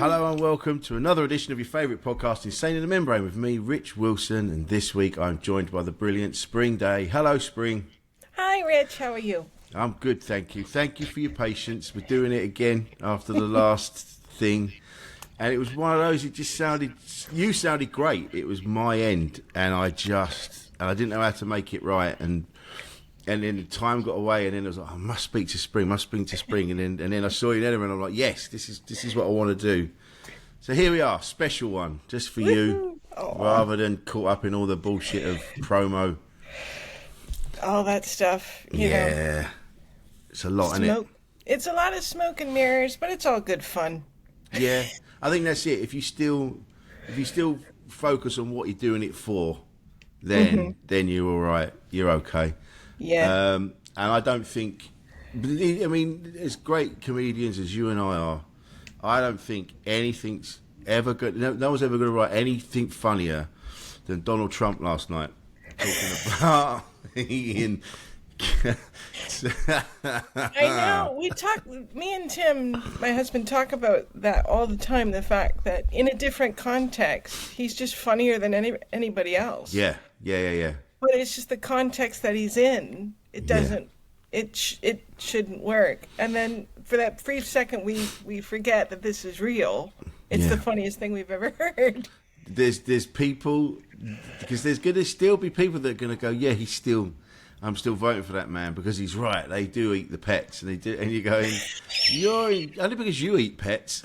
Hello and welcome to another edition of your favourite podcast, Insane in the Membrane, with me, Rich Wilson, and this week I'm joined by the brilliant Spring Day. Hello, Spring. Hi, Rich. How are you? I'm good, thank you. Thank you for your patience. We're doing it again after the last thing. And it was one of those, you sounded great. It was my end, and I didn't know how to make it right. And then the time got away, and then I was like, I must speak to Spring. And then I saw you in Edinburgh, and I'm like, yes, this is what I want to do. So here we are, special one, just for you, rather than caught up in all the bullshit of promo. All that stuff, you know. It's a lot, isn't it? It's a lot of smoke and mirrors, but it's all good fun. Yeah, I think that's it. If you still focus on what you're doing it for, then you're all right. You're okay. Yeah. And I don't think, I mean, as great comedians as you and I are, I don't think anything's ever good. No one's ever going to write anything funnier than Donald Trump last night talking about eating. I know. Me and Tim, my husband, talk about that all the time. The fact that in a different context, he's just funnier than anybody else. Yeah. But it's just the context that he's in. It doesn't. It shouldn't work. And then for that brief second, we forget that this is real. It's the funniest thing we've ever heard. There's people, because there's going to still be people that are going to go, yeah, I'm still voting for that man because he's right. They do eat the pets, and they do. And you're going, only because you eat pets.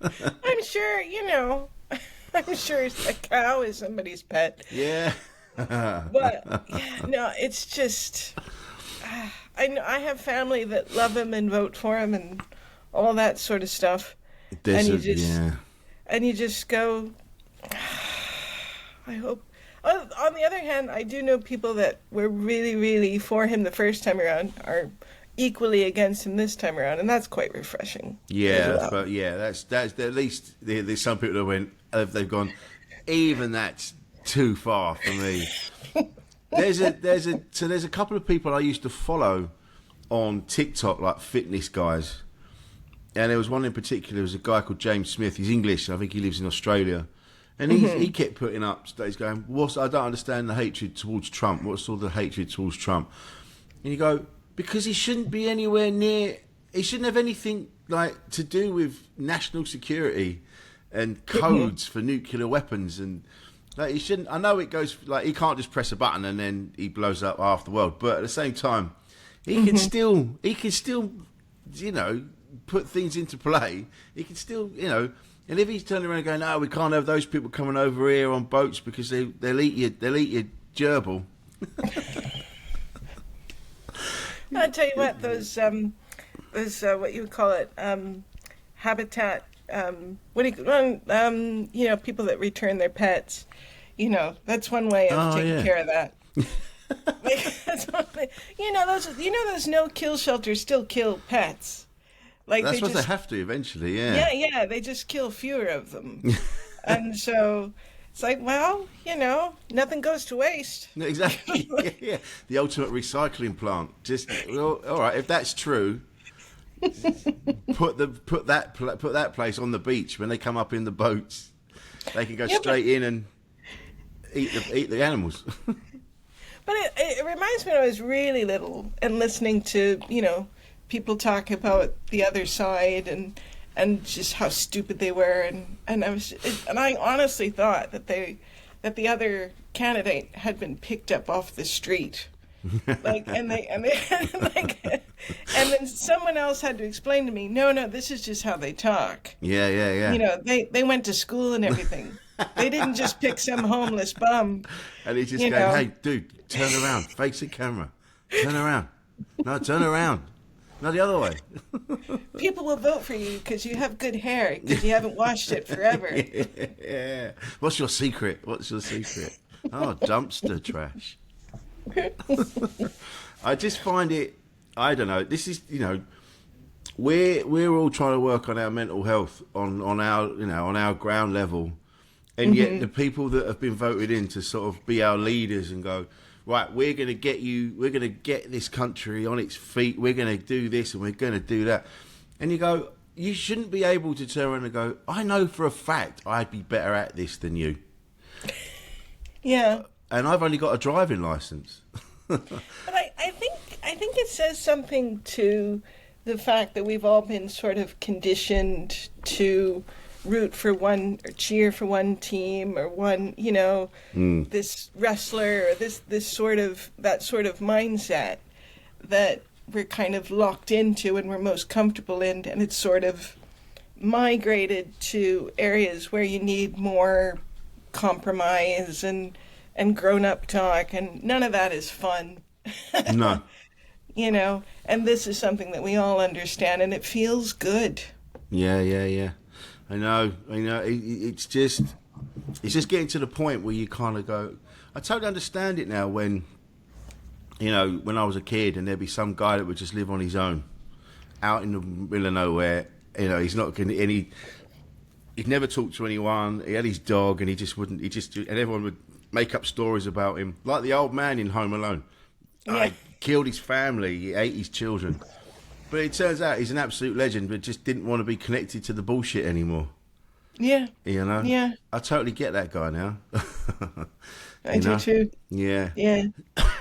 I'm sure, I'm sure a cow is somebody's pet. Yeah. But no, it's just, I have family that love him and vote for him and all that sort of stuff. And you just go, I hope. On the other hand, I do know people that were really, really for him the first time around are equally against him this time around, and that's quite refreshing. Yeah, but that's at least there's some people that they've gone, even that's too far for me. There's a couple of people I used to follow on TikTok, like fitness guys, and there was one in particular. There was a guy called James Smith. He's English. I think he lives in Australia. And he kept putting up states going, I don't understand the hatred towards Trump. What's all the hatred towards Trump? And you go, because he shouldn't be anywhere near, he shouldn't have anything like to do with national security and codes for nuclear weapons. And like, he shouldn't, I know it goes, like, he can't just press a button and then he blows up half the world. But at the same time, he can still, put things into play. He can still, and if he's turning around and going, no, we can't have those people coming over here on boats because they'll eat your gerbil. I'll tell you what, those what you would call it, habitat, people that return their pets, that's one way of taking care of that. That's one way. Those no-kill shelters still kill pets. Like that's what they have to eventually, Yeah, they just kill fewer of them. And so it's like, well, nothing goes to waste. Exactly. Yeah. The ultimate recycling plant. Just, well, all right, if that's true, put that place on the beach. When they come up in the boats, they can go straight in and eat the animals. But it reminds me when I was really little and listening to, people talk about the other side and just how stupid they were, and I honestly thought that the other candidate had been picked up off the street, and then someone else had to explain to me, no, this is just how they talk. Yeah. They went to school and everything. They didn't just pick some homeless bum. And he's just going, hey, dude, turn around, face the camera, turn around. No, turn around. No, the other way. People will vote for you because you have good hair, because you haven't washed it forever. Yeah. What's your secret? Oh, dumpster trash. I just find it, I don't know, this is, we're all trying to work on our mental health on our ground level. And yet the people that have been voted in to sort of be our leaders and go, right, we're going to get this country on its feet, we're going to do this and we're going to do that. And you go, you shouldn't be able to turn around and go, I know for a fact I'd be better at this than you. Yeah. And I've only got a driving license. But I think it says something to the fact that we've all been sort of conditioned to root for one or cheer for one team or one, this wrestler or this sort of mindset that we're kind of locked into and we're most comfortable in, and it's sort of migrated to areas where you need more compromise and grown-up talk, and none of that is fun. No. And this is something that we all understand, and it feels good. Yeah. I know. It's just getting to the point where you kind of go, I totally understand it now when I was a kid and there'd be some guy that would just live on his own out in the middle of nowhere. He's not going to he'd never talk to anyone. He had his dog and and everyone would make up stories about him. Like the old man in Home Alone. Yeah. He killed his family. He ate his children. But it turns out he's an absolute legend, but just didn't want to be connected to the bullshit anymore. Yeah. Yeah. I totally get that guy now. I do too. Yeah. Yeah.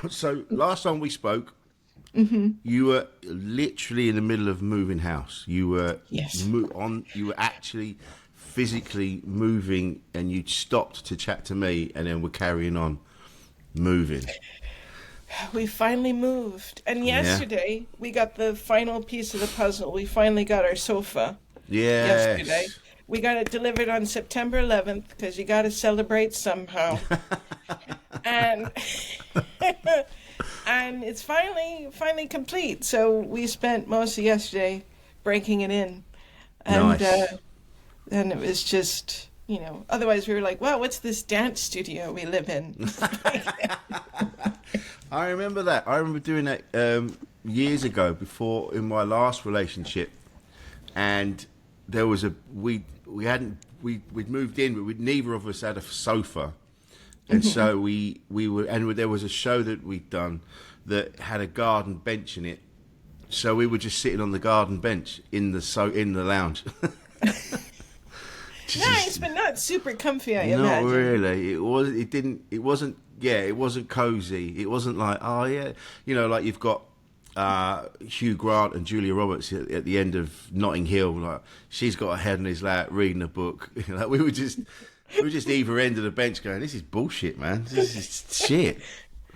So last time we spoke, you were literally in the middle of moving house. You were you were actually physically moving, and you stopped to chat to me, and then we're carrying on moving. We finally moved, and yesterday we got the final piece of the puzzle. We finally got our sofa. Yes. Yesterday. We got it delivered on September 11th because you got to celebrate somehow. and and it's finally complete. So we spent most of yesterday breaking it in. And nice. And it was just, otherwise we were like, wow, what's this dance studio we live in? I remember that. I remember doing that years ago, before in my last relationship, and there was we'd moved in, but neither of us had a sofa, and so we were, and there was a show that we'd done that had a garden bench in it, so we were just sitting on the garden bench in the lounge. Nice, but not super comfy, I imagine. Not really. It wasn't cozy. It wasn't like, oh yeah, like you've got Hugh Grant and Julia Roberts at the end of Notting Hill. Like she's got her head on his lap reading a book. Like we were just either end of the bench going, this is bullshit, man. This is shit.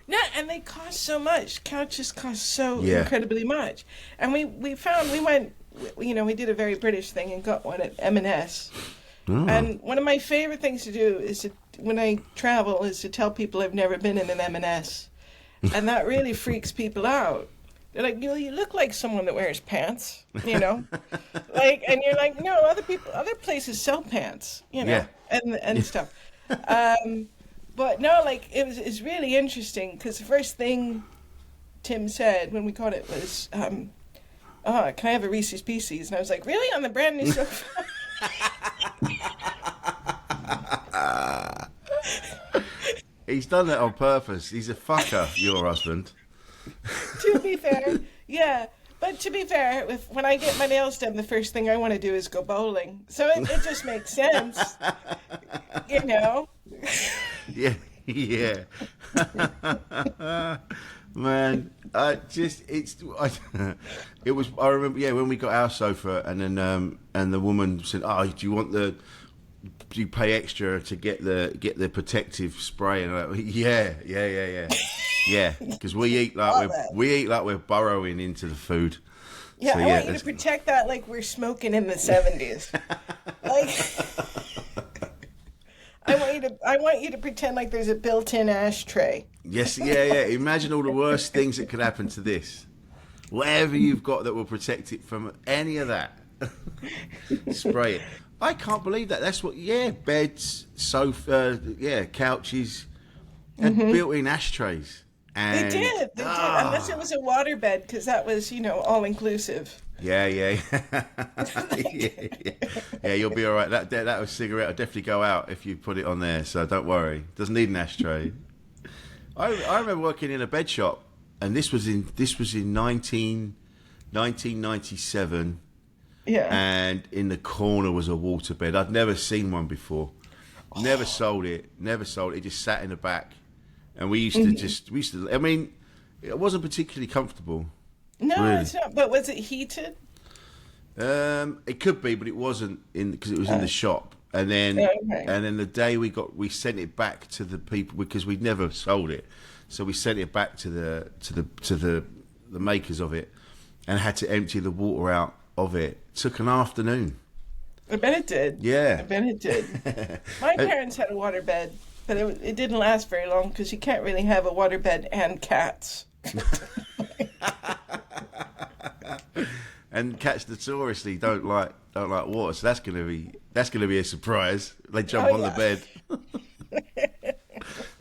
No, and they cost so much. Couches cost so incredibly much. And we went, we did a very British thing and got one at M&S. Oh. And one of my favorite things to do when I travel is to tell people I've never been in an M&S. And that really freaks people out. They're like, you look like someone that wears pants, and you're like, no, other places sell pants, and stuff. But no, like it's really interesting because the first thing Tim said when we got it was, can I have a Reese's Pieces? And I was like, really, on the brand new sofa? He's done that on purpose. He's a fucker, your husband. To be fair, yeah. But to be fair, when I get my nails done, the first thing I want to do is go bowling. So it just makes sense, Yeah. Man, I remember, when we got our sofa, and then and the woman said, "Oh, do you pay extra to get the protective spray?" And I'm like, yeah, because we eat like we're burrowing into the food. Yeah, so, I want you to protect that like we're smoking in the 70s. I want you to pretend like there's a built-in ashtray. Yes, yeah. Imagine all the worst things that could happen to this. Whatever you've got that will protect it from any of that, spray it. I can't believe that. That's what. Yeah, beds, sofa, couches, and built-in ashtrays. And, they did. Unless it was a waterbed, because that was, all-inclusive. Yeah. Yeah, you'll be all right. That was cigarette will definitely go out if you put it on there, so don't worry. Doesn't need an ashtray. I remember working in a bed shop, and this was in 1997, Yeah. And in the corner was a waterbed. I'd never seen one before. Never sold it. Never sold it. It just sat in the back. And we used to, I mean, it wasn't particularly comfortable. No, really. it's not. But was it heated? It could be, but it wasn't because it was in the shop. And then, and then the day we sent it back to the people because we'd never sold it, so we sent it back to the makers of it, and had to empty the water out of it. Took an afternoon. I bet it did. Yeah, I bet it did. My parents had a waterbed, but it didn't last very long because you can't really have a waterbed and cats. And cats notoriously don't like water, so that's gonna be a surprise. They jump on the bed,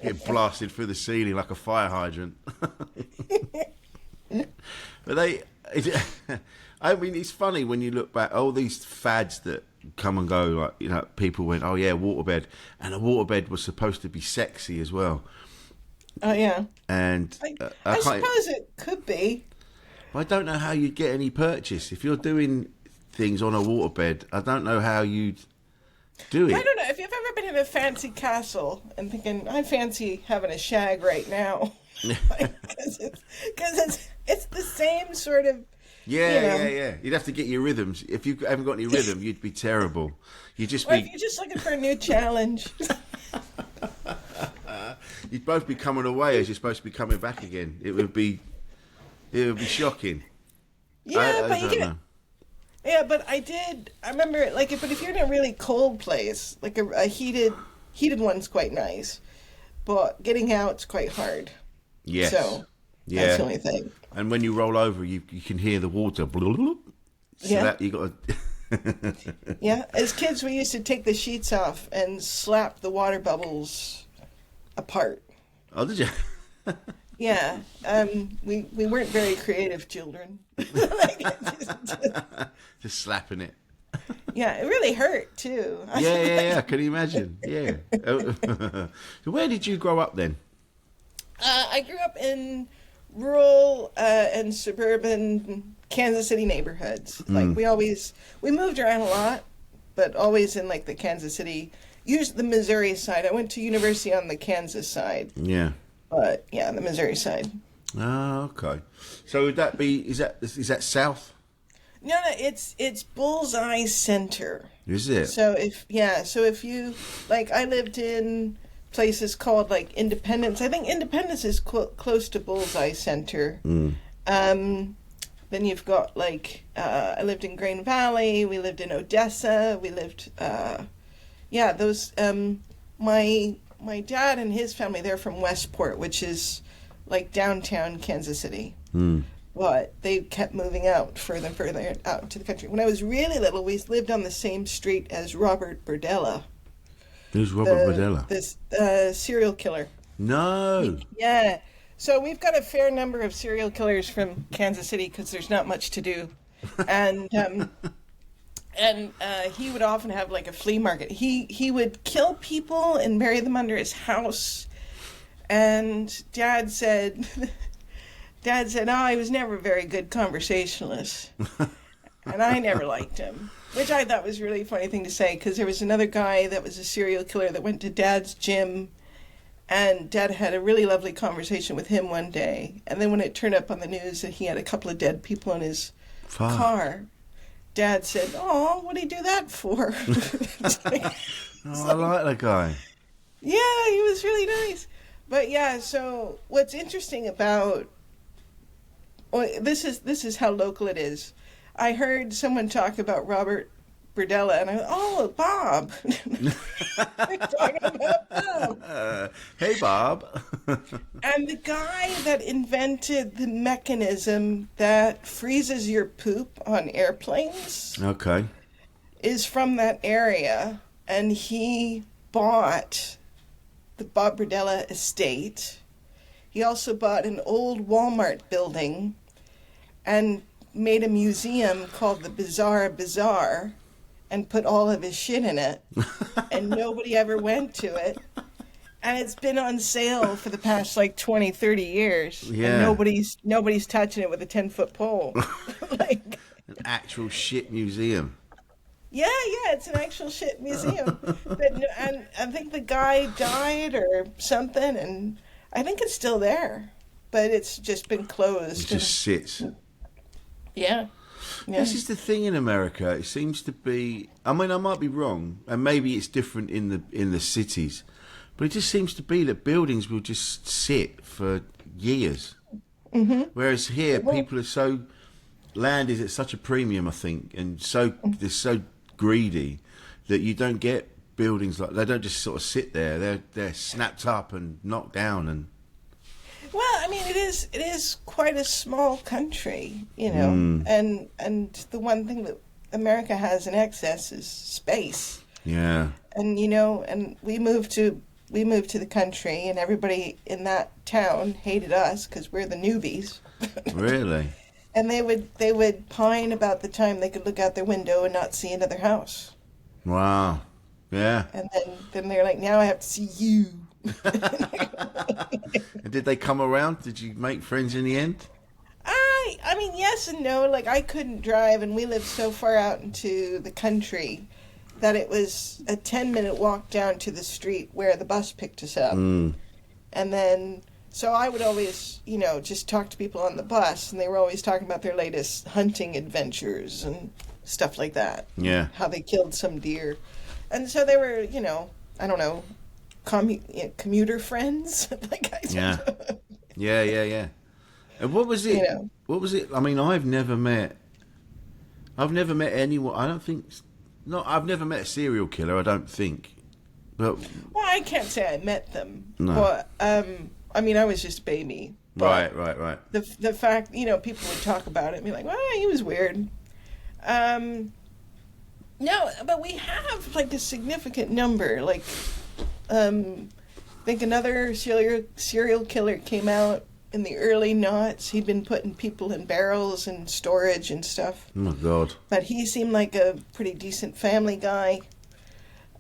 get blasted through the ceiling like a fire hydrant. But I mean, it's funny when you look back, all these fads that come and go. Like, you know, people went, "Oh yeah, waterbed," and a waterbed was supposed to be sexy as well. Oh yeah, and I suppose it could be. I don't know how you'd get any purchase if you're doing things on a waterbed. I don't know how you'd do it. I don't know if you've ever been in a fancy castle and thinking, I fancy having a shag right now, because it's the same sort of. Yeah. You'd have to get your rhythms. If you haven't got any rhythm, you'd be terrible. You'd just if you're just looking for a new challenge. You'd both be coming away as you're supposed to be coming back again. It would be shocking. Yeah, I don't know. Yeah, but I remember, like, but if you're in a really cold place, like a heated one's quite nice, but getting out's quite hard. Yes. So that's the only thing. And when you roll over, you can hear the water. So that you got to. Yeah, as kids, we used to take the sheets off and slap the water bubbles apart. Oh, did you? Yeah, we weren't very creative children. Just slapping it. Yeah, it really hurt too. Yeah. Can you imagine? Yeah. So where did you grow up then? I grew up in rural and suburban Kansas City neighborhoods. Like we moved around a lot, but always in like the Kansas City, usually the Missouri side. I went to university on the Kansas side. Yeah. But yeah, on the Missouri side. Oh, okay. So would that be? Is that south? No, it's Bullseye Center. Is it? So if you like, I lived in places called like Independence. I think Independence is close to Bullseye Center. Then you've got like I lived in Grain Valley. We lived in Odessa. We lived my dad and his family, they're from Westport, which is like downtown Kansas City. But they kept moving out further and further out to the country. When I was really little, we lived on the same street as Robert Burdella. Who's Robert Burdella? This serial killer. No. Yeah. So we've got a fair number of serial killers from Kansas City because there's not much to do. And he would often have like a flea market. He would kill people and bury them under his house. And Dad said, oh, he was never a very good conversationalist. And I never liked him, which I thought was a really funny thing to say because there was another guy that was a serial killer that went to Dad's gym. And Dad had a really lovely conversation with him one day. And then when it turned up on the news that he had a couple of dead people in his car, Dad said, "Oh, what did he do that for?" I like that guy. Yeah, he was really nice. But yeah, so what's interesting about this is how local it is. I heard someone talk about Robert Burdella, and I went, "Oh, Bob." We're talking about Bob. Hey, Bob. And the guy that invented the mechanism that freezes your poop on airplanes is from that area, and he bought the Bob Burdella estate. He also bought an old Walmart building and made a museum called the Bizarre Bazaar and put all of his shit in it, and nobody ever went to it. And it's been on sale for the past like 20, 30 years. Yeah. And nobody's touching it with a 10-foot pole. actual shit museum. Yeah, it's an actual shit museum. And I think the guy died or something, and I think it's still there, but it's just been closed. It just sits. Yeah. This is the thing in America. It seems to be. I mean, I might be wrong, and maybe it's different in the cities, but it just seems to be that buildings will just sit for years. Mm-hmm. Whereas here, people are so land is at such a premium, I think, and they're so greedy that you don't get buildings like they don't just sort of sit there. They're snapped up and knocked down and. Well, I mean, it is quite a small country, you know, and the one thing that America has in excess is space. Yeah. And you know, and we moved to the country, and everybody in that town hated us because we're the newbies. Really? And they would pine about the time they could look out their window and not see another house. Wow. Yeah. And then they're like, now I have to see you. And did they come around? Did you make friends in the end? I mean, yes and no. Like, I couldn't drive, and we lived so far out into the country that it was a 10-minute walk down to the street where the bus picked us up. And then, so I would always, you know, just talk to people on the bus, and they were always talking about their latest hunting adventures and stuff like that. Yeah. How they killed some deer. And so they were, you know, I don't know, commuter friends. Like I said. Yeah. And what was it? You know. What was it? I mean, I've never met anyone. I don't think. No, I've never met a serial killer. I don't think. But well, I can't say I met them. No. But I mean, I was just a baby. But right. The fact, you know, people would talk about it and be like, "Well, he was weird." No, but we have like a significant number. Like, I think another serial killer came out in the early noughts. He'd been putting people in barrels and storage and stuff. Oh my God. But he seemed like a pretty decent family guy.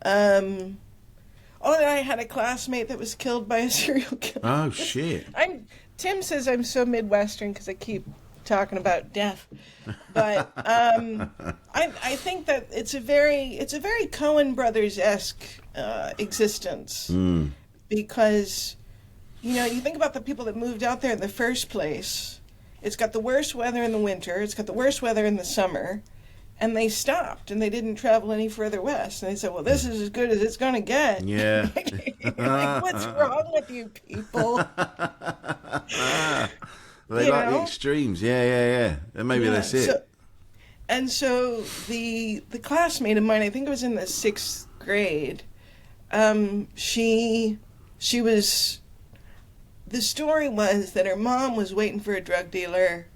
And I had a classmate that was killed by a serial killer. Oh shit. Tim says I'm so Midwestern because I keep talking about death. But I think that it's a very Coen Brothers-esque existence. Because, you know, you think about the people that moved out there in the first place. It's got the worst weather in the winter. It's got the worst weather in the summer. And they stopped, and they didn't travel any further west. And they said, well, this is as good as it's going to get. Yeah. Like, what's wrong with you people? They like the extremes. Yeah. And maybe that's it. So the classmate of mine, I think it was in the 6th grade, she was... The story was that her mom was waiting for a drug dealer,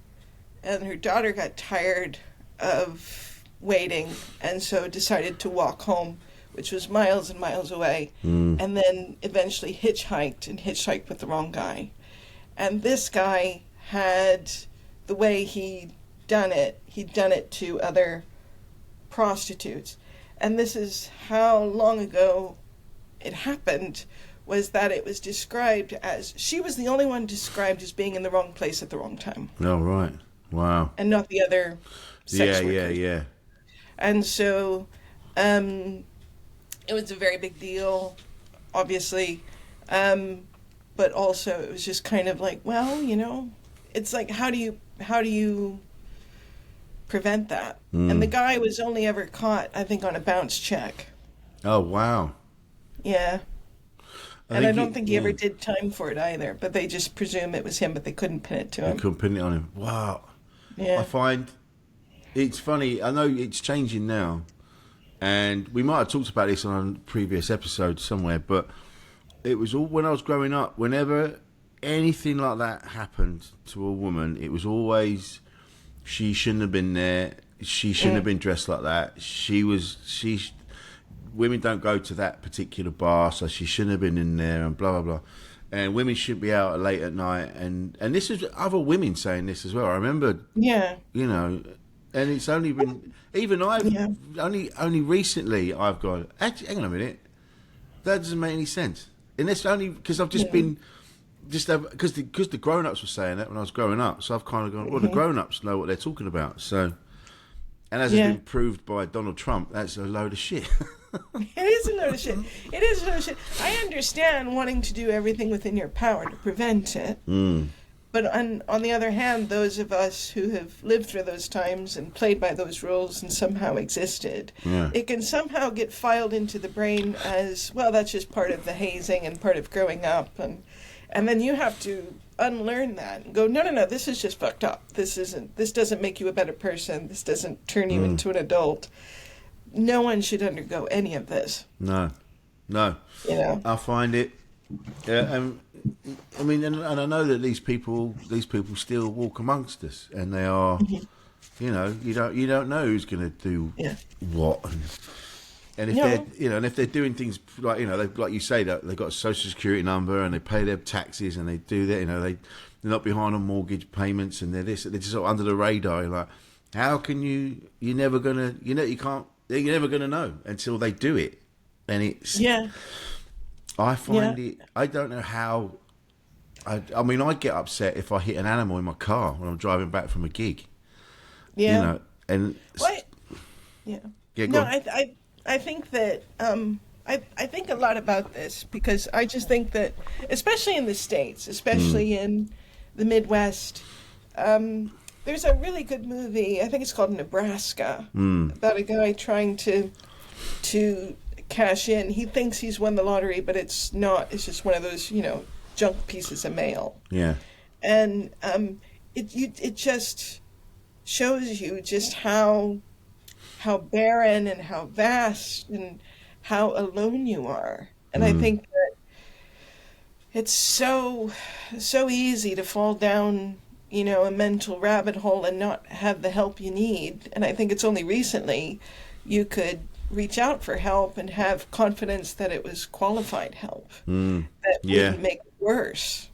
and her daughter got tired of waiting, and so decided to walk home, which was miles and miles away, and then eventually hitchhiked with the wrong guy. And this guy had, the way he'd done it to other prostitutes. And this is how long ago it happened, was that it was described as, she was the only one described as being in the wrong place at the wrong time. Oh, right. Wow. And not the other sex workers. Yeah. And so it was a very big deal, obviously. But also it was just kind of like, well, you know, it's like, how do you prevent that? And the guy was only ever caught, I think, on a bounce check. Oh, wow. Yeah. And I don't think he ever did time for it either, but they just presume it was him, but they couldn't pin it to him. They couldn't pin it on him. Wow. Yeah. I find it's funny. I know it's changing now, and we might have talked about this on a previous episode somewhere, but it was all when I was growing up, whenever anything like that happened to a woman, it was always, she shouldn't have been there, she shouldn't have been dressed like that, women don't go to that particular bar, so she shouldn't have been in there, and blah, blah, blah. And women shouldn't be out late at night. And this is other women saying this as well. I remember, you know, and it's only been, even I've, only recently I've gone, actually, hang on a minute, that doesn't make any sense. And it's only because I've just been, because the grown-ups were saying that when I was growing up. So I've kind of gone, well, the grown-ups know what they're talking about. So, And as has been proved by Donald Trump, that's a load of shit. It is a load of shit. It is a load of shit. I understand wanting to do everything within your power to prevent it. But on the other hand, those of us who have lived through those times and played by those rules and somehow existed, it can somehow get filed into the brain as, well, that's just part of the hazing and part of growing up. And then you have to unlearn that and go, no, this is just fucked up. This doesn't make you a better person. This doesn't turn you into an adult. No one should undergo any of this. No. You know? I find it, I mean, and I know that these people still walk amongst us, and they are, you know, you don't know who's going to do what, and if they're, and if they're doing things like, like you say, that they've got a social security number and they pay their taxes and they do that, they're not behind on mortgage payments and they're just sort of under the radar. You're like, how can you're never gonna, you're never gonna know until they do it, and it's I find it. I don't know how. I mean, I get upset if I hit an animal in my car when I'm driving back from a gig. Yeah. And what? Yeah. Go on. I think that I think a lot about this because I just think that, especially in the States, especially in the Midwest, there's a really good movie. I think it's called Nebraska, about a guy trying to cash in. He thinks he's won the lottery, but it's not. It's just one of those, junk pieces of mail. Yeah. And it just shows you just how barren and how vast and how alone you are. And I think that it's so easy to fall down, a mental rabbit hole and not have the help you need. And I think it's only recently you could reach out for help and have confidence that it was qualified help that wouldn't make it worse,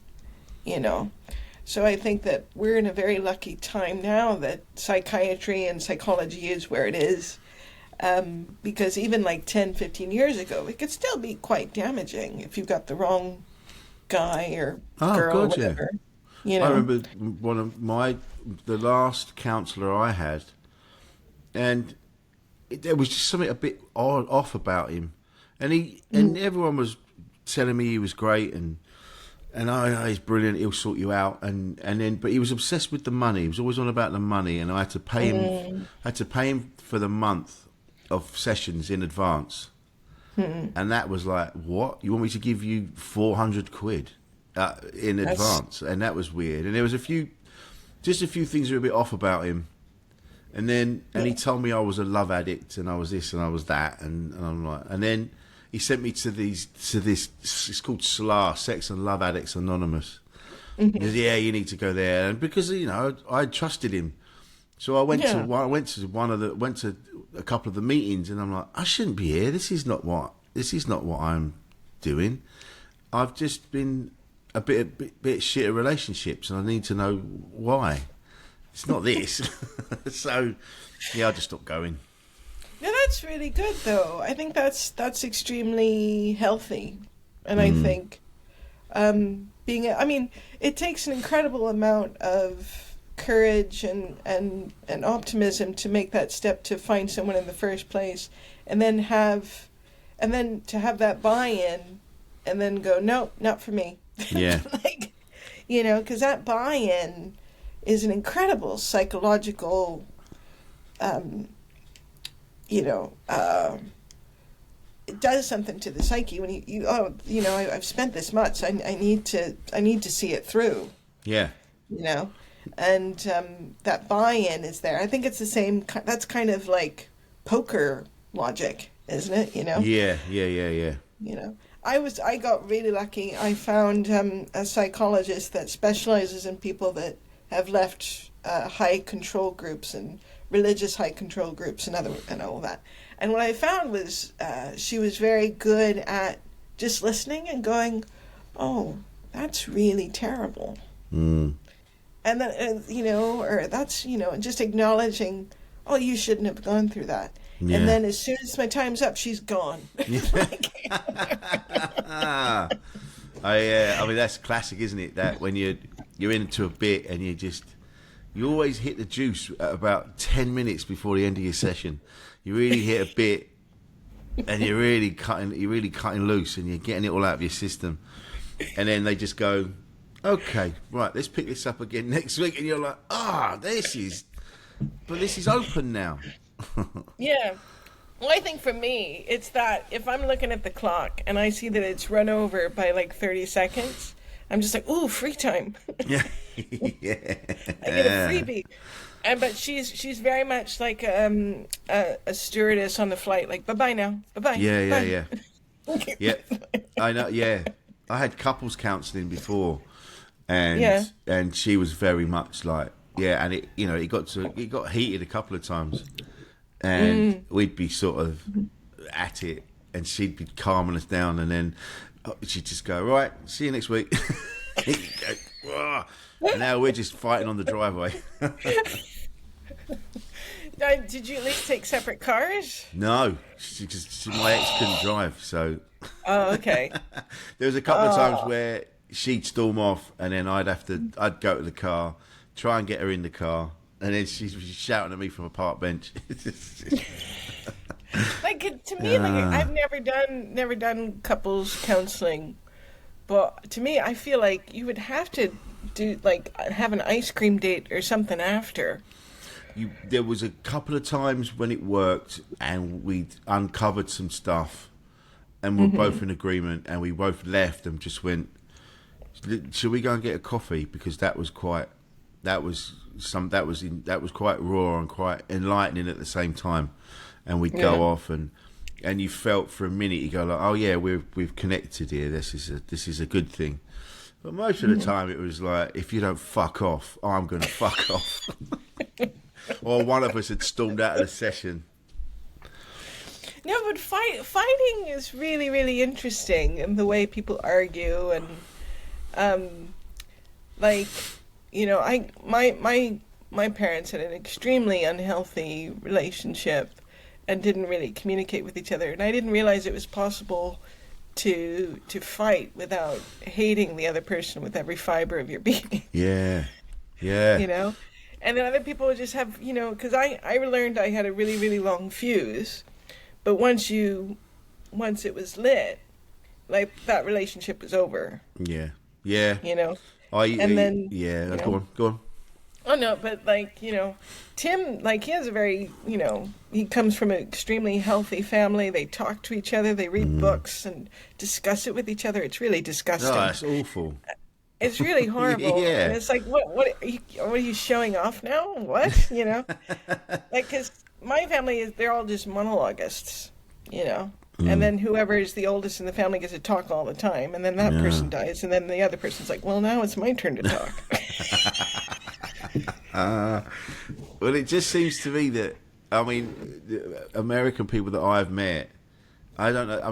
So I think that we're in a very lucky time now that psychiatry and psychology is where it is, because even like 10, 15 years ago, it could still be quite damaging if you've got the wrong guy or girl or whatever. I remember one of the last counsellor I had, and there was just something a bit off about him, and everyone was telling me he was great and he's brilliant, he'll sort you out, but he was obsessed with the money. He was always on about the money, and I had to pay him. I had to pay him for the month of sessions in advance, and that was like, what? You want me to give you 400 quid in advance? And that was weird. And there was a few things that were a bit off about him. And he told me I was a love addict and I was this and I was that, and I'm like, and then he sent me to this. It's called SLA, Sex and Love Addicts Anonymous. He goes, you need to go there, and because I trusted him, so I went to a couple of the meetings, and I'm like, I shouldn't be here. This is not what I'm doing. I've just been a bit shit at relationships, and I need to know why. It's not this. So, I just stopped going. Yeah, that's really good, though. I think that's extremely healthy. And I think it takes an incredible amount of courage and optimism to make that step to find someone in the first place, and then to have that buy-in, and then go, no, not for me. Yeah. Because that buy-in is an incredible psychological, it does something to the psyche when I've spent this much. I need to see it through. Yeah. And that buy-in is there. I think it's the same. That's kind of like poker logic, isn't it? Yeah. I got really lucky. I found a psychologist that specializes in people that have left high control groups and religious high control groups and all that. And what I found was she was very good at just listening and going, oh, that's really terrible. And then, or that's, and just acknowledging, oh, you shouldn't have gone through that. Yeah. And then as soon as my time's up, she's gone. I mean, that's classic, isn't it? That when you're into a bit and you just You always hit the juice at about 10 minutes before the end of your session. You really hit a bit, and you're really cutting loose, and you're getting it all out of your system. And then they just go, okay, right, let's pick this up again next week. And you're like, this is open now. Yeah. Well, I think for me, it's that if I'm looking at the clock and I see that it's run over by like 30 seconds, I'm just like, ooh, free time. Yeah. I get a freebie. But she's very much like a stewardess on the flight, like, bye-bye now, bye-bye. Yeah. Yeah, I know, yeah. I had couples counselling before, and she was very much like, and it got heated a couple of times, and we'd be sort of at it, and she'd be calming us down, and then she'd just go, right, see you next week. And now we're just fighting on the driveway. Did you at least take separate cars? No, my ex couldn't drive, so. Oh, okay. There was a couple of times where she'd storm off, and then I'd go to the car, try and get her in the car, and then she's shouting at me from a park bench. Like, to me, I've never done couples counseling, but to me, I feel like you would have to do have an ice cream date or something after. There was a couple of times when it worked, and we'd uncovered some stuff, and we're both in agreement, and we both left and just went, should we go and get a coffee? Because that was quite raw and quite enlightening at the same time. And we'd go off, and you felt for a minute, you go like, oh yeah, we've connected here. This is a good thing. But most of the time, it was like, if you don't fuck off, I'm going to fuck off. Or one of us had stormed out of the session. No, but fighting is really, really interesting, and the way people argue, and my parents had an extremely unhealthy relationship and didn't really communicate with each other, and I didn't realize it was possible to fight without hating the other person with every fiber of your being. Yeah. And then other people would just have, because I learned I had a really, really long fuse, but once it was lit, like, that relationship was over. Yeah. Go on. Oh no, but Tim, he has a very, he comes from an extremely healthy family. They talk to each other, they read books and discuss it with each other. It's really disgusting. Oh, that's awful. It's really horrible. Yeah. And it's like, what are you showing off now? What? Because my family they're all just monologists, and then whoever is the oldest in the family gets to talk all the time, and then that person dies, and then the other person's like, well, now it's my turn to talk. Well, it just seems to me that, the American people that I've met, I don't know,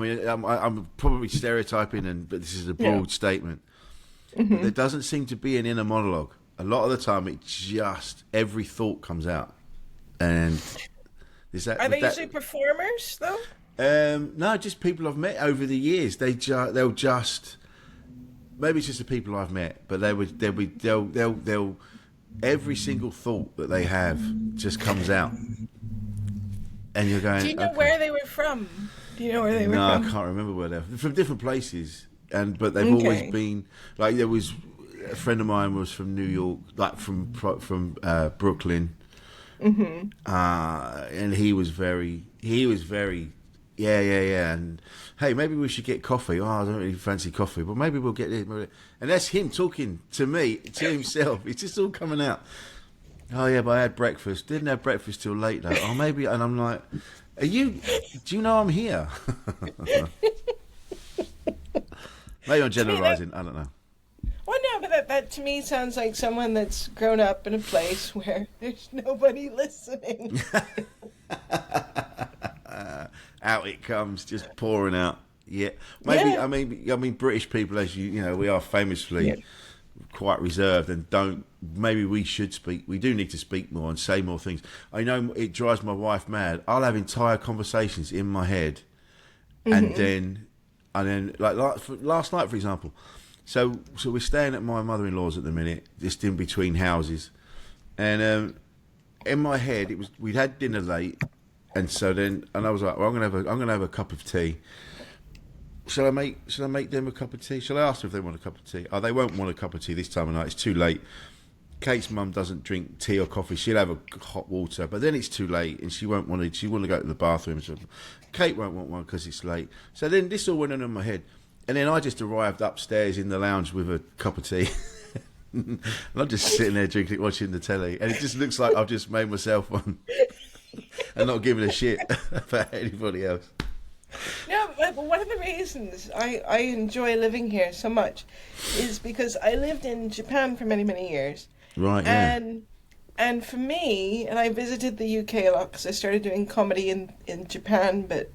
I'm probably stereotyping, but this is a broad statement. But there doesn't seem to be an inner monologue. A lot of the time, every thought comes out. And are they usually performers, though? No, just people I've met over the years. They'll just, maybe it's just the people I've met, but they'll every single thought that they have just comes out, and you're going. Do you know where they were from? No, I can't remember where they're from. Different places, but they've always been like. There was a friend of mine was from New York, like from Brooklyn, and he was very. Yeah. And hey, maybe we should get coffee. Oh, I don't really fancy coffee, but maybe we'll get it. And that's him talking to me, to himself. It's just all coming out. Oh yeah, but I had breakfast. Didn't have breakfast till late though. Oh, maybe. And I'm like, do you know I'm here? Maybe I'm generalising. I don't know. Well, no, but that to me sounds like someone that's grown up in a place where there's nobody listening. Out it comes, just pouring out. Yeah, maybe. Yeah. I mean, British people, as we are famously quite reserved and don't. Maybe we should speak. We do need to speak more and say more things. I know it drives my wife mad. I'll have entire conversations in my head, and then like last night, for example. So we're staying at my mother-in-law's at the minute, just in between houses, And in my head, we'd had dinner late, and I was like, well, I'm gonna have a cup of tea. Shall I make them a cup of tea? Shall I ask them if they want a cup of tea? Oh, they won't want a cup of tea this time of night. It's too late. Kate's mum doesn't drink tea or coffee. She'll have a hot water, but then it's too late, and she won't want to. She want to go to the bathroom. So Kate won't want one because it's late. So then this all went on in my head, and then I just arrived upstairs in the lounge with a cup of tea, and I'm just sitting there drinking, watching the telly, and it just looks like I've just made myself one, and not giving a shit about anybody else. No, but one of the reasons I enjoy living here so much is because I lived in Japan for many, many years. Right, yeah. And for me, and I visited the UK a lot because I started doing comedy in Japan, but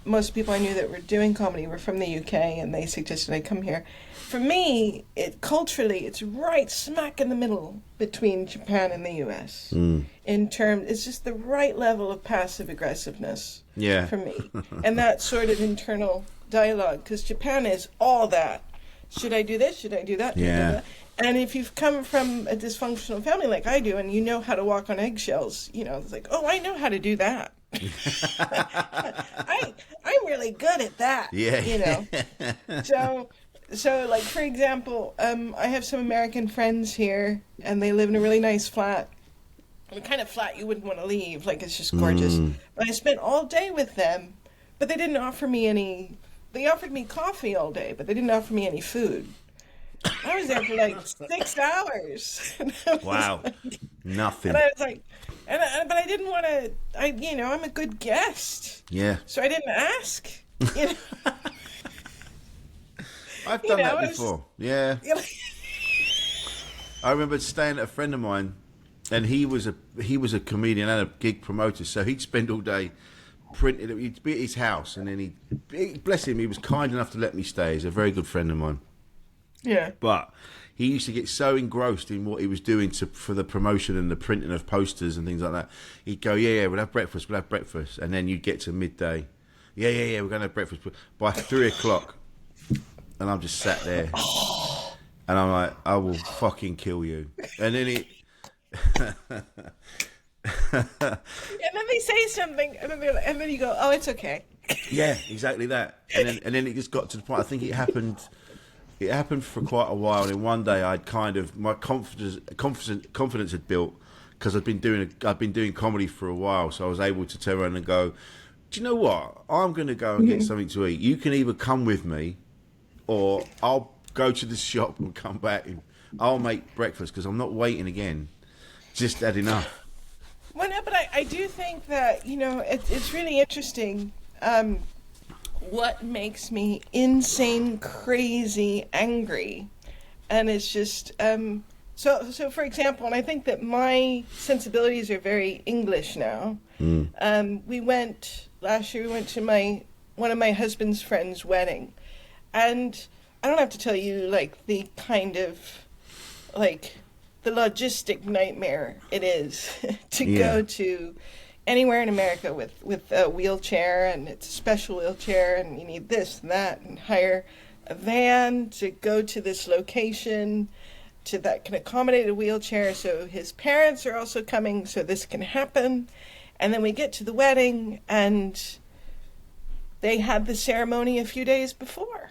most people I knew that were doing comedy were from the UK, and they suggested I come here. For me, culturally, it's right smack in the middle between Japan and the US. In terms, it's just the right level of passive aggressiveness for me, and that sort of internal dialogue. Because Japan is all that. Should I do this? Should I do that? Yeah. And if you've come from a dysfunctional family like I do, and you know how to walk on eggshells, it's like, oh, I know how to do that. I'm really good at that. Yeah. So, like, for example, I have some American friends here, and they live in a really nice flat. The kind of flat you wouldn't want to leave. Like, it's just gorgeous. But I spent all day with them, but they didn't offer me any... They offered me coffee all day, but they didn't offer me any food. I was there for, like, 6 hours. Wow. Nothing. And I was like... but I didn't want to... I'm a good guest. Yeah. So I didn't ask. I've done that before. Yeah. I remember staying at a friend of mine, and he was a comedian and a gig promoter, so he'd spend all day printing. He'd be at his house, and then bless him, he was kind enough to let me stay. He's a very good friend of mine. Yeah. But he used to get so engrossed in what he was doing for the promotion and the printing of posters and things like that. He'd go, yeah, we'll have breakfast, and then you'd get to midday. Yeah, we're going to have breakfast. By 3 o'clock, and I'm just sat there, and I'm like, I will fucking kill you. And then and then they say something, and then you go, oh, it's okay. Yeah, exactly that. And then it just got to the point. I think it happened for quite a while. And one day, I'd kind of my confidence had built because I'd been doing comedy for a while, so I was able to turn around and go, do you know what? I'm going to go and get something to eat. You can either come with me, or I'll go to the shop and come back and I'll make breakfast because I'm not waiting again. Just had enough. Well, no, but I do think that, it's really interesting what makes me insane, crazy, angry. And it's just, so for example, and I think that my sensibilities are very English now. Last year we went to one of my husband's friend's wedding. And I don't have to tell you, like, the kind of, like, the logistic nightmare it is to go to anywhere in America with a wheelchair, and it's a special wheelchair, and you need this and that, and hire a van to go to this location that can accommodate a wheelchair, so his parents are also coming so this can happen. And then we get to the wedding, and they had the ceremony a few days before.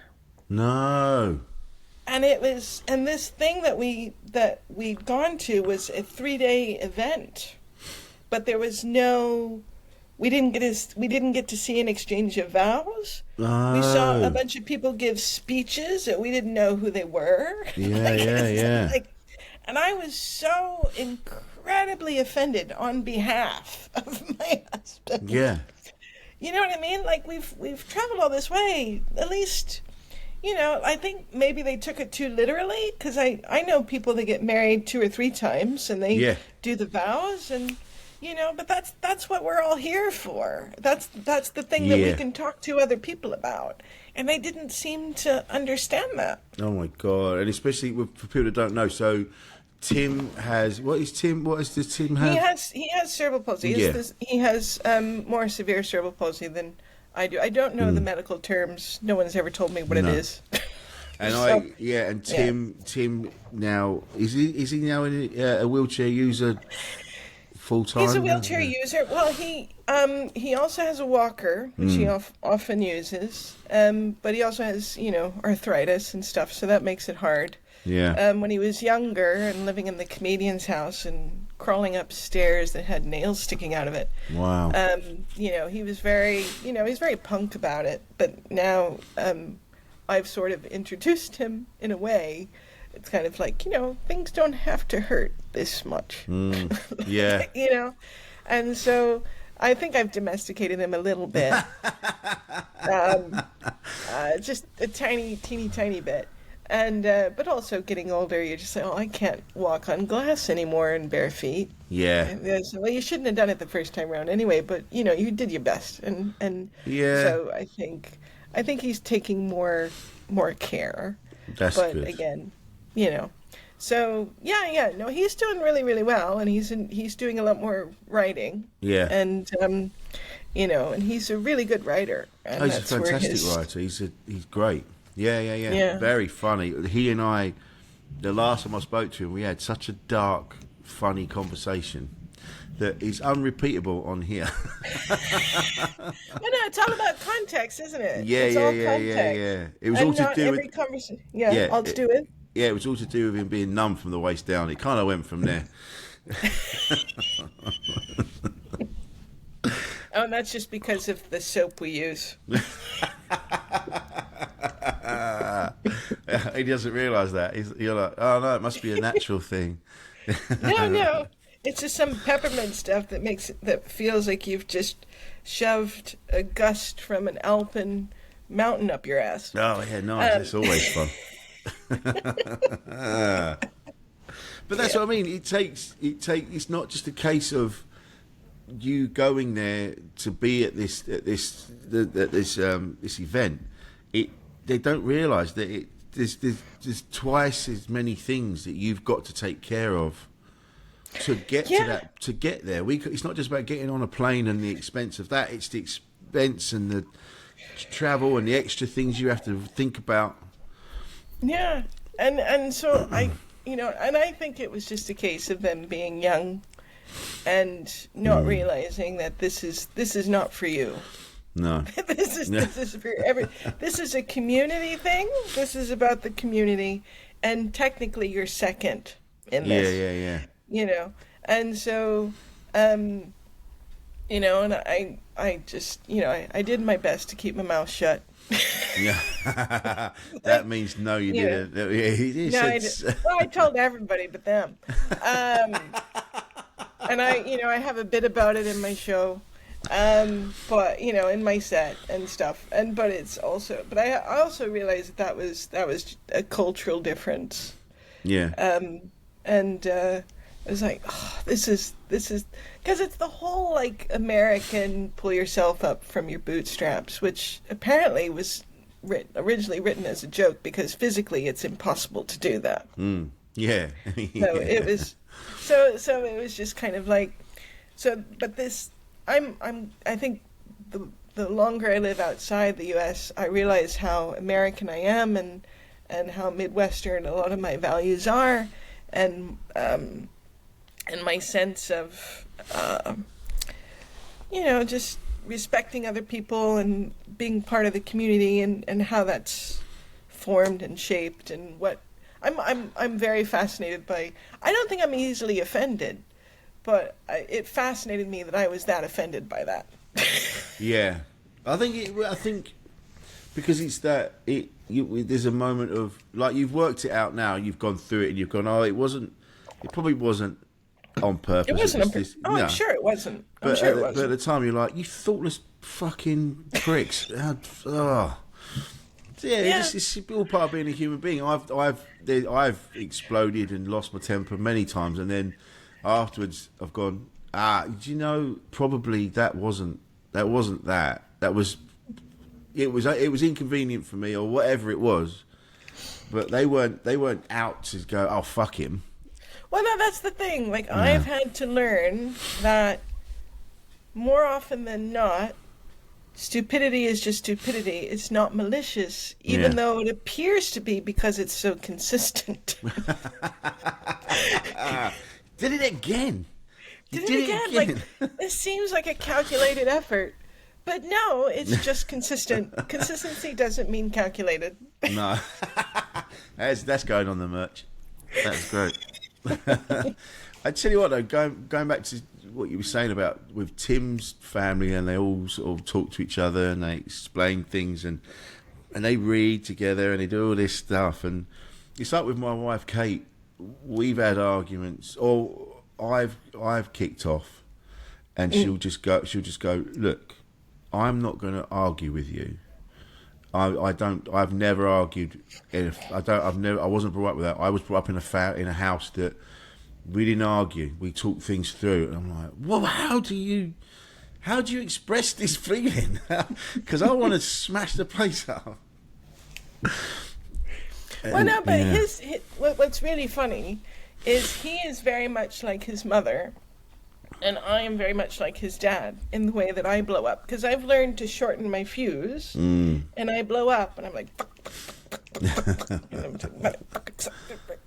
No. And this thing that we'd gone to was a 3-day event, but there was we didn't get to see an exchange of vows. Oh. We saw a bunch of people give speeches that we didn't know who they were. Yeah. And I was so incredibly offended on behalf of my husband. Yeah. You know what I mean? Like, we've traveled all this way, at least. I think maybe they took it too literally, because I know people that get married 2 or 3 times and they do the vows, and but that's what we're all here for. That's the thing that we can talk to other people about, and they didn't seem to understand that. Oh my God! And especially for people that don't know, so Tim has what does Tim have? He has cerebral palsy. He has more severe cerebral palsy than I do. I don't know the medical terms. No one's ever told me what it is. And So, and Tim now is he now a wheelchair user full time? he's a wheelchair user. Well, he also has a walker, which he often uses. But he also has, arthritis and stuff, so that makes it hard. Yeah. When he was younger and living in the comedian's house and crawling up stairs that had nails sticking out of it. Wow. He was very, he's very punk about it. But now, I've sort of introduced him in a way. It's kind of like, things don't have to hurt this much. Yeah. And so I think I've domesticated him a little bit. Just a teeny tiny bit. And but also getting older, you're just like, I can't walk on glass anymore in bare feet. Yeah. And so, well, you shouldn't have done it the first time around anyway, but you did your best, and yeah. So I think he's taking more care. That's but good. Again, so no, he's doing really, really well, and he's doing a lot more writing. Yeah. And and he's a really good writer. And he's a fantastic writer. He's great. Yeah. Very funny. He and I, the last time I spoke to him, we had such a dark, funny conversation that is unrepeatable on here. No, it's all about context, isn't it? Yeah. It was all to do with conversation. All to do with. Yeah, it was all to do with him being numb from the waist down. It kind of went from there. Oh, and that's just because of the soap we use. He doesn't realise that. You're like, oh no, it must be a natural thing. No. It's just some peppermint stuff that feels like you've just shoved a gust from an alpine mountain up your ass. Oh yeah, nice. It's always fun. But that's what I mean. It's not just a case of you going there to be at this event. They don't realise that there's twice as many things that you've got to take care of to get to that, to get there. It's not just about getting on a plane and the expense of that. It's the expense and the travel and the extra things you have to think about. Yeah, and so and I think it was just a case of them being young and not realizing that this is not for you. No. This is for this is a community thing. This is about the community, and technically you're second in this. Yeah. And so and I just I did my best to keep my mouth shut. Yeah. That means no, you didn't. Well, I told everybody but them. And I have a bit about it in my show. But in my set and stuff, but I also realized that was a cultural difference. Yeah. And I was like, this is because it's the whole like American pull yourself up from your bootstraps, which apparently was originally written as a joke because physically it's impossible to do that. Yeah. So it was, so it was just kind of like, but this. I think the longer I live outside the U.S., I realize how American I am and how Midwestern a lot of my values are, and my sense of just respecting other people and being part of the community and how that's formed and shaped and what I'm very fascinated by. I don't think I'm easily offended. But it fascinated me that I was that offended by that. Yeah, I think because it's that there's a moment of like you've worked it out now. You've gone through it and you've gone, it probably wasn't on purpose. It wasn't on purpose. No. I'm sure it wasn't. But at the time, you're like, you thoughtless fucking pricks. It's all part of being a human being. I've exploded and lost my temper many times, and then afterwards I've gone, probably that wasn't that. That was it was inconvenient for me or whatever it was. But they weren't out to go, oh fuck him. Well, no, that's the thing. Like I've had to learn that more often than not, stupidity is just stupidity. It's not malicious, even though it appears to be because it's so consistent. Did it again. Did it again. Like, this seems like a calculated effort. But no, it's just consistent. Consistency doesn't mean calculated. No. That's going on the merch. That's great. I tell you what, though, going back to what you were saying about with Tim's family, and they all sort of talk to each other and they explain things and they read together and they do all this stuff. And it's like with my wife Kate, we've had arguments, or I've kicked off, and she'll just go, look, I'm not going to argue with you. I've never argued. I wasn't brought up with that. I was brought up in a house that we didn't argue. We talked things through. And I'm like, well, how do you express this feeling? Because I want to smash the place up. Well, no, but what's really funny is he is very much like his mother, and I am very much like his dad in the way that I blow up. Because I've learned to shorten my fuse, and I blow up, and I'm like,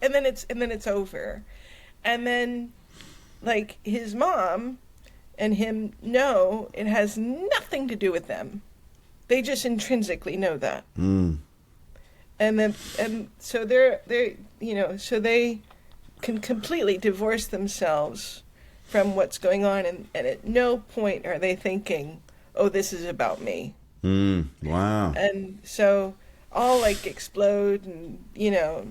and then it's over. And then, like, his mom and him know it has nothing to do with them. They just intrinsically know that. And so they're so they can completely divorce themselves from what's going on, and at no point are they thinking, oh, this is about me. Wow. And so I'll like explode and this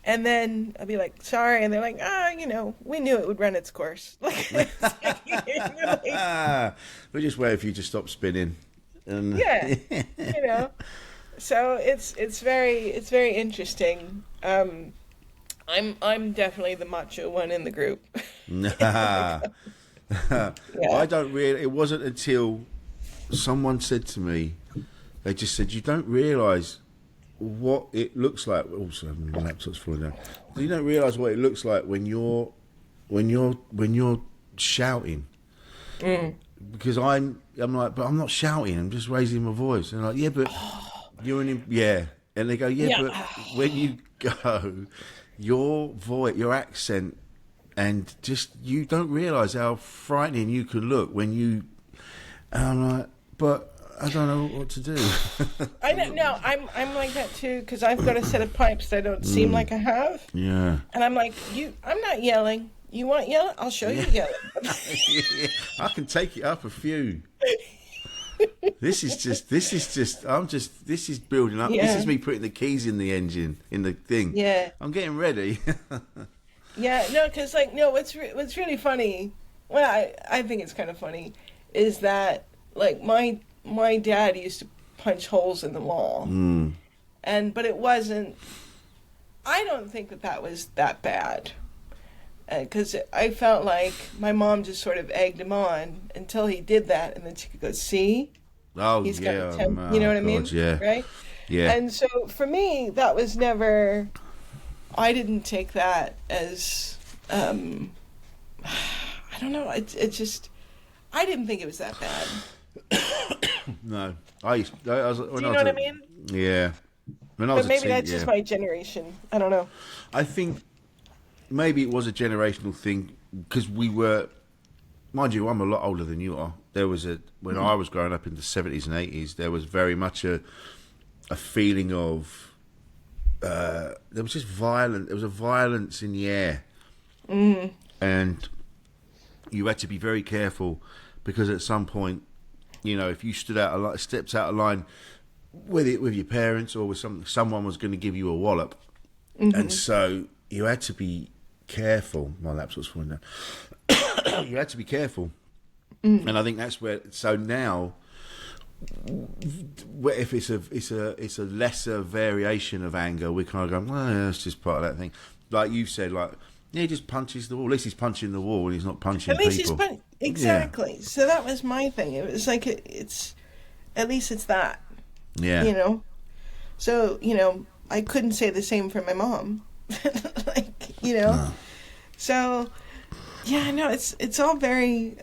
and then I'll be like, sorry, and they're like, we knew it would run its course. We just wait for you to stop spinning. And So it's very interesting. I'm definitely the macho one in the group. I don't really. It wasn't until someone said to me, they just said, you don't realise what it looks like. Also, my laptop's falling down. You don't realise what it looks like when you're shouting. Because I'm like, but I'm not shouting. I'm just raising my voice. And I'm like, yeah, but you're and they go, but when you go, your voice, your accent, and just you don't realise how frightening you can look when you. And I'm like, but I don't know what to do. I don't know. I'm like that too, because I've got a set of pipes that don't seem like I have. Yeah. And I'm like, I'm not yelling. You want yelling? I'll show you yelling. I can take it up a few. This is building up. Yeah. This is me putting the keys in the engine, in the thing. Yeah. I'm getting ready. Because what's really funny, well, I think it's kind of funny, is that like my dad used to punch holes in the wall, but it wasn't. I don't think that was that bad, because I felt like my mom just sort of egged him on until he did that, and then she could go, see, he's got a temper. You know what I mean? Yeah. Right? Yeah. And so for me, that was never. I didn't take that as. I don't know. It just. I didn't think it was that bad. No, I was. Do you know what I mean? Yeah. But maybe that's just my generation. I don't know. I think maybe it was a generational thing because we were, mind you, I'm a lot older than you are. There was when I was growing up in the 70s and 80s, there was very much a feeling of there was just violence. There was a violence in the air, and you had to be very careful because at some point, if you stepped out of line with your parents or with someone was going to give you a wallop, and so you had to be careful. My laptop's falling down. You had to be careful, and I think that's where. So now, if it's a lesser variation of anger, we kind of go, well, it's just part of that thing. Like you said, he just punches the wall. At least he's punching the wall and he's not punching people. He's exactly. Yeah. So that was my thing. It was like it's at least it's that. Yeah. So I couldn't say the same for my mom. No. So yeah, no, it's all very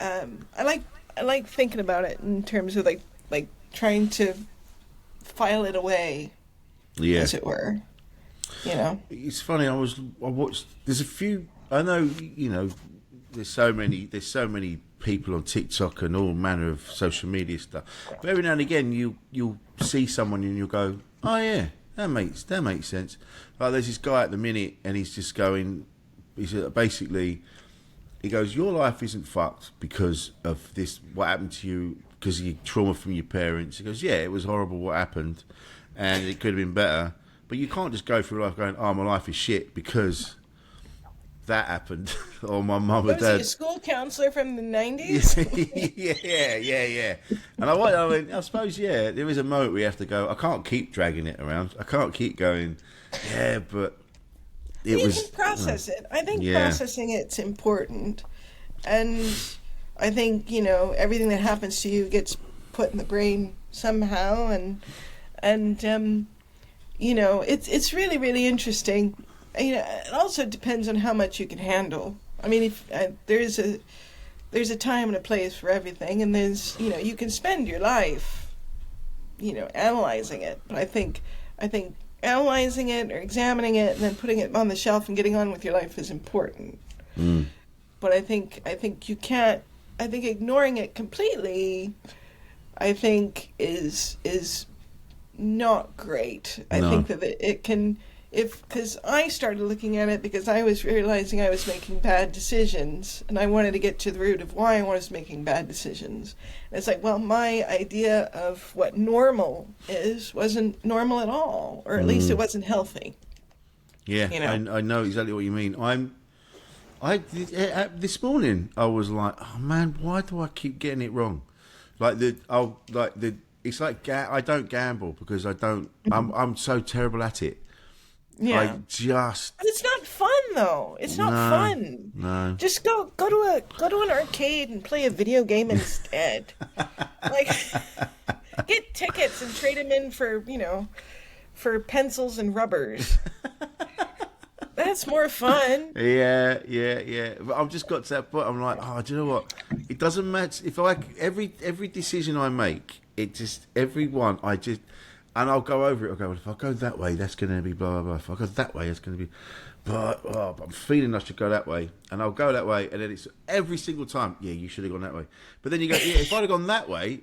I like thinking about it in terms of like trying to file it away, as it were. You know, it's funny. I watched. There's a few. I know. You know, there's so many people on TikTok and all manner of social media stuff. But every now and again, you'll see someone and you'll go, "Oh yeah, that makes sense." Like there's this guy at the minute, and he's just going. He's basically. He goes, "Your life isn't fucked because of this. What happened to you? Because of your trauma from your parents." He goes, "Yeah, it was horrible what happened, and it could have been better." But you can't just go through life going, "Oh, my life is shit because that happened," or "My mum or dad." Was he a school counselor from the 90s? yeah. And I suppose, there is a moment we have to go. I can't keep dragging it around. I can't keep going. Yeah, but you can process it. I think processing it's important, and I think everything that happens to you gets put in the brain somehow, and it's really, really interesting. It also depends on how much you can handle. I mean, if there's a time and a place for everything, and there's you can spend your life, analyzing it. But I think analyzing it or examining it and then putting it on the shelf and getting on with your life is important. But I think you can't. I think ignoring it completely, I think is not great. I think that it can, because I started looking at it because I was realizing I was making bad decisions, and I wanted to get to the root of why I was making bad decisions. And it's like, well, my idea of what normal is wasn't normal at all, or at least it wasn't healthy. Yeah, I know exactly what you mean. This morning I was like, oh man, why do I keep getting it wrong? It's like I don't gamble because I don't. I'm so terrible at it. Yeah. But it's not fun though. It's not fun. No. Just go to an arcade and play a video game instead. Get tickets and trade them in for pencils and rubbers. That's more fun. Yeah. But I've just got to that point. I'm like, do you know what? It doesn't matter if every decision I make. It just and I'll go over it. I'll go, well, if I go that way, that's going to be blah blah blah. If I go that way, it's going to be, but I'm feeling I should go that way, and I'll go that way, and then it's every single time. Yeah, you should have gone that way. But then you go, yeah, if I'd have gone that way,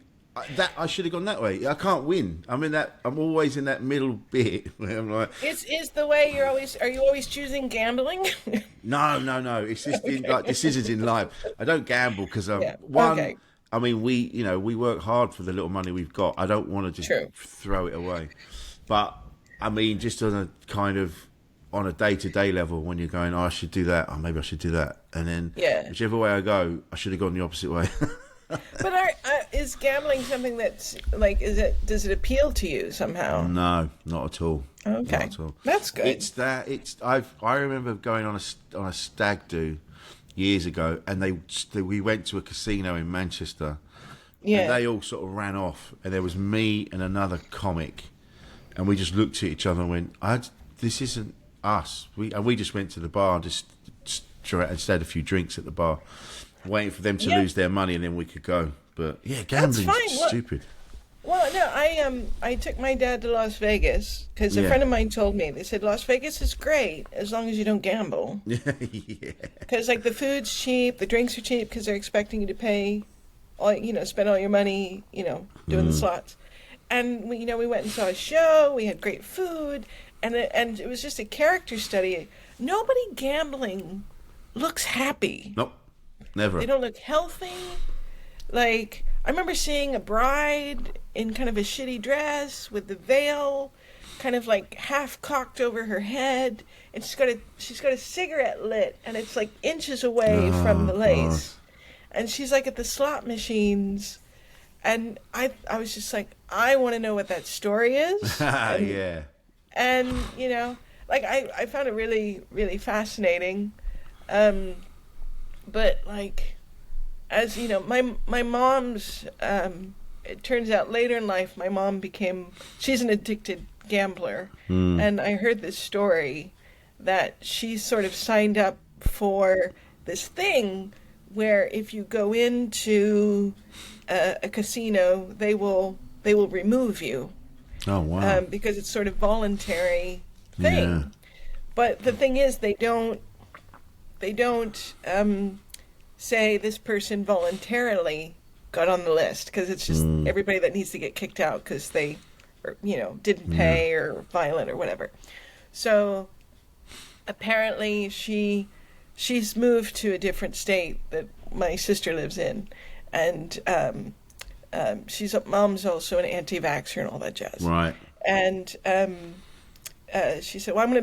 I should have gone that way. I can't win. I'm always in that middle bit where I'm like, is the way are you always choosing gambling? No. It's just like decisions in life. I don't gamble because Okay. I mean, we work hard for the little money we've got. I don't want to just throw it away. But, I mean, just on a day-to-day level, when you're going, I should do that, or maybe I should do that. And then whichever way I go, I should have gone the opposite way. But is gambling something that's, does it appeal to you somehow? No, not at all. Okay. Not at all. That's good. I remember going on a stag do years ago, and we went to a casino in Manchester, and they all sort of ran off, and there was me and another comic, and we just looked at each other and went, this isn't us. We just went to the bar and just had a few drinks at the bar, waiting for them to lose their money, and then we could go. But gambling's stupid. Well, no, I took my dad to Las Vegas because a friend of mine told me, they said, Las Vegas is great as long as you don't gamble. Yeah. Because, the food's cheap, the drinks are cheap because they're expecting you to pay, spend all your money, doing the slots. And, we went and saw a show, we had great food, and it was just a character study. Nobody gambling looks happy. Nope, never. They don't look healthy. I remember seeing a bride in kind of a shitty dress with the veil kind of half cocked over her head, and she's got a cigarette lit, and it's inches away from the lace. And she's at the slot machines, and I was just I want to know what that story is. Yeah. And I found it really, really fascinating. But as my mom's, it turns out later in life, my mom she's an addicted gambler. And I heard this story that she sort of signed up for this thing where if you go into a casino, they will remove you. Oh wow! Because it's sort of voluntary thing. Yeah. But the thing is, they don't say this person voluntarily got on the list, because it's just everybody that needs to get kicked out because they, didn't pay or violent or whatever. So apparently she's moved to a different state that my sister lives in, and mom's also an anti-vaxxer and all that jazz. Right. And she said, well,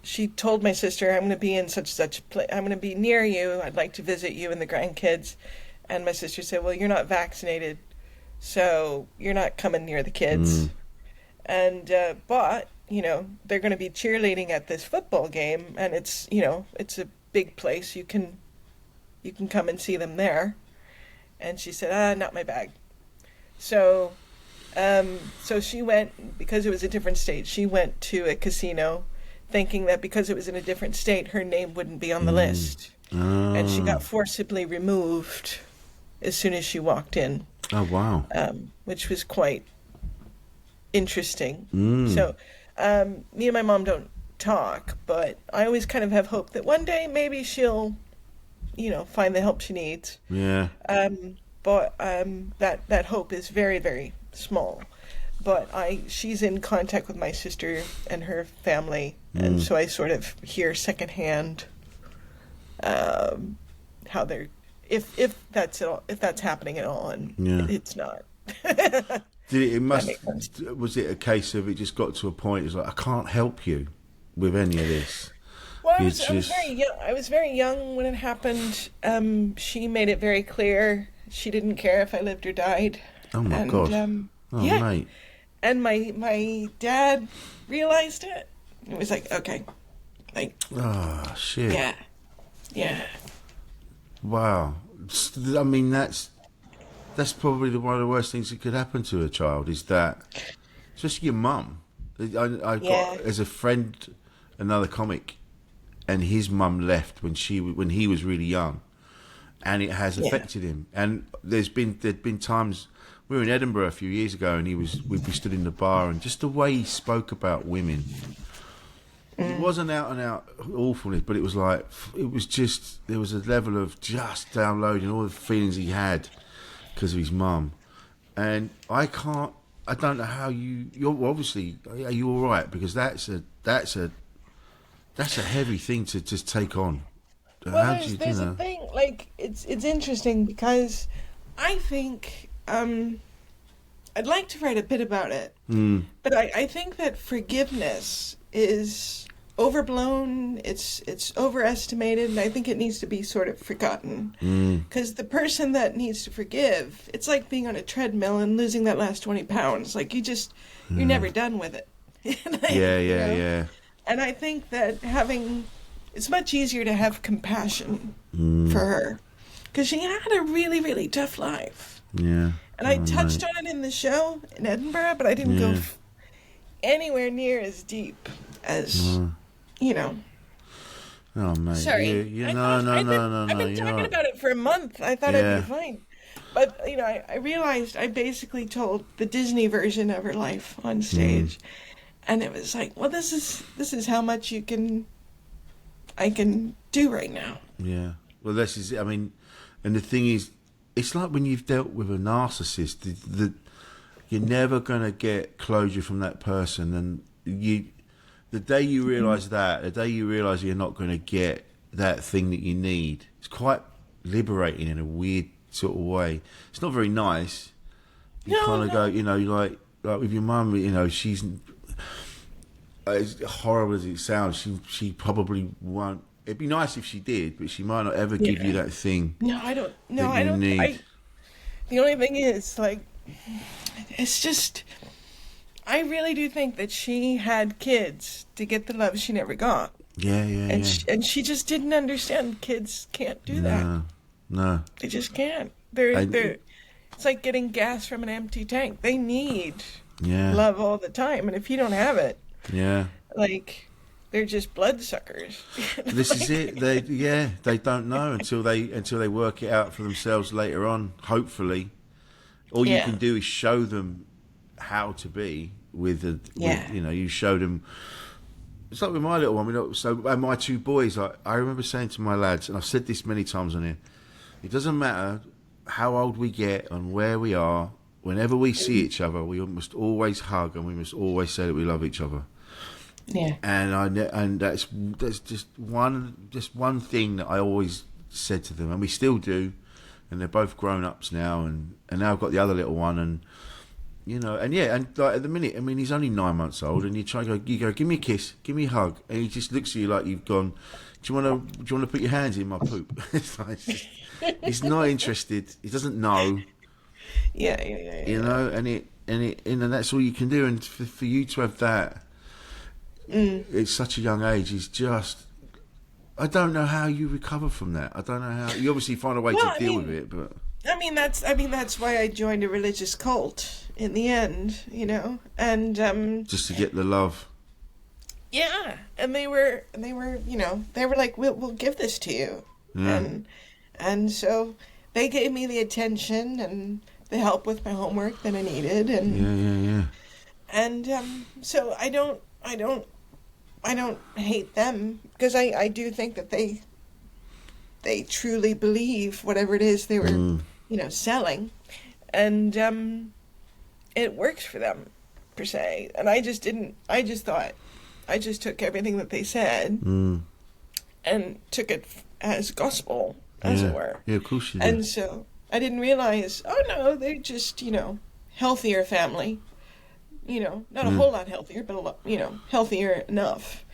she told my sister, I'm going to be in such place. I'm going to be near you. I'd like to visit you and the grandkids. And my sister said, well, you're not vaccinated, so you're not coming near the kids. And, but, they're going to be cheerleading at this football game, and it's a big place. You can come and see them there. And she said, not my bag. So, so she went, because it was a different state, she went to a casino thinking that because it was in a different state, her name wouldn't be on the list. And she got forcibly removed as soon as she walked in. Oh, wow. Which was quite interesting. So me and my mom don't talk, but I always kind of have hope that one day maybe she'll, find the help she needs. Yeah. But that hope is very, very small. But she's in contact with my sister and her family, and so I sort of hear secondhand how they're if that's happening at all, and it's not. Was it a case of it just got to a point? It's like, I can't help you with any of this. Well, I was very young. I was very young when it happened. She made it very clear she didn't care if I lived or died. Oh my God! Mate. And my dad realized it. It was like, okay, like, oh shit. Yeah. Wow. I mean, that's probably one of the worst things that could happen to a child, is that, especially your mum. I got, as a friend, another comic, and his mum left when he was really young, and it has affected him. And there'd been times, we were in Edinburgh a few years ago, and we'd be stood in the bar, and just the way he spoke about women, it wasn't out and out awfulness, but it was like, there was a level of just downloading all the feelings he had because of his mum. And I don't know how you're obviously, are you all right? Because that's a heavy thing to just take on. Well, there's a thing, like, it's interesting because I think I'd like to write a bit about it, but I think that forgiveness is overblown, it's overestimated, and I think it needs to be sort of forgotten. Because the person that needs to forgive, it's like being on a treadmill and losing that last 20 pounds. Like, you're never done with it. Yeah. And I think that it's much easier to have compassion for her, because she had a really, really tough life. Yeah. And I touched on it in the show in Edinburgh, but I didn't go anywhere near as deep as, Oh, mate. Sorry. I've been talking about it for a month. I thought I'd be fine. But, I realized I basically told the Disney version of her life on stage. And it was like, well, this is how much I can do right now. Yeah. Well, this is, I mean, and the thing is, it's like when you've dealt with a narcissist, you're never going to get closure from that person. And the day you realise the day you realise you're not going to get that thing that you need, it's quite liberating in a weird sort of way. It's not very nice. You kind of go, like with your mum, she's, as horrible as it sounds, she probably won't. It'd be nice if she did, but she might not ever give you that thing. No, I don't. No, I don't. The only thing is, like, it's just, I really do think that she had kids to get the love she never got. Yeah. And she just didn't understand kids can't do that. No. They just can't. It's like getting gas from an empty tank. They need love all the time, and if you don't have it, like, they're just bloodsuckers. This is it. They don't know until they work it out for themselves later on. Hopefully, all you can do is show them how to be with you show them. It's like with my little one. So my two boys. I remember saying to my lads, and I've said this many times on here. It doesn't matter how old we get and where we are. Whenever we see each other, we must always hug and we must always say that we love each other. Yeah. And that's just one thing that I always said to them, and we still do. And they're both grown ups now, and now I've got the other little one, and and like at the minute, I mean, he's only 9 months old, and you go, give me a kiss, give me a hug, and he just looks at you like you've gone. Do you want to put your hands in my poop? He's not interested. He doesn't know. Yeah. And that's all you can do. And for you to have that, at such a young age, is just. I don't know how you recover from that. I don't know how. You obviously find a way to deal with it, but. That's why I joined a religious cult in the end, and just to get the love. Yeah, and they were like, we'll give this to you, and so they gave me the attention and the help with my homework that I needed, and and so I don't hate them, because I do think that they truly believe whatever it is they were selling, and it works for them per se, and I just took everything that they said and took it as gospel, as it were. Yeah, of course you did. And so I didn't realize, they're just, healthier family. Not a whole lot healthier, but a lot, healthier enough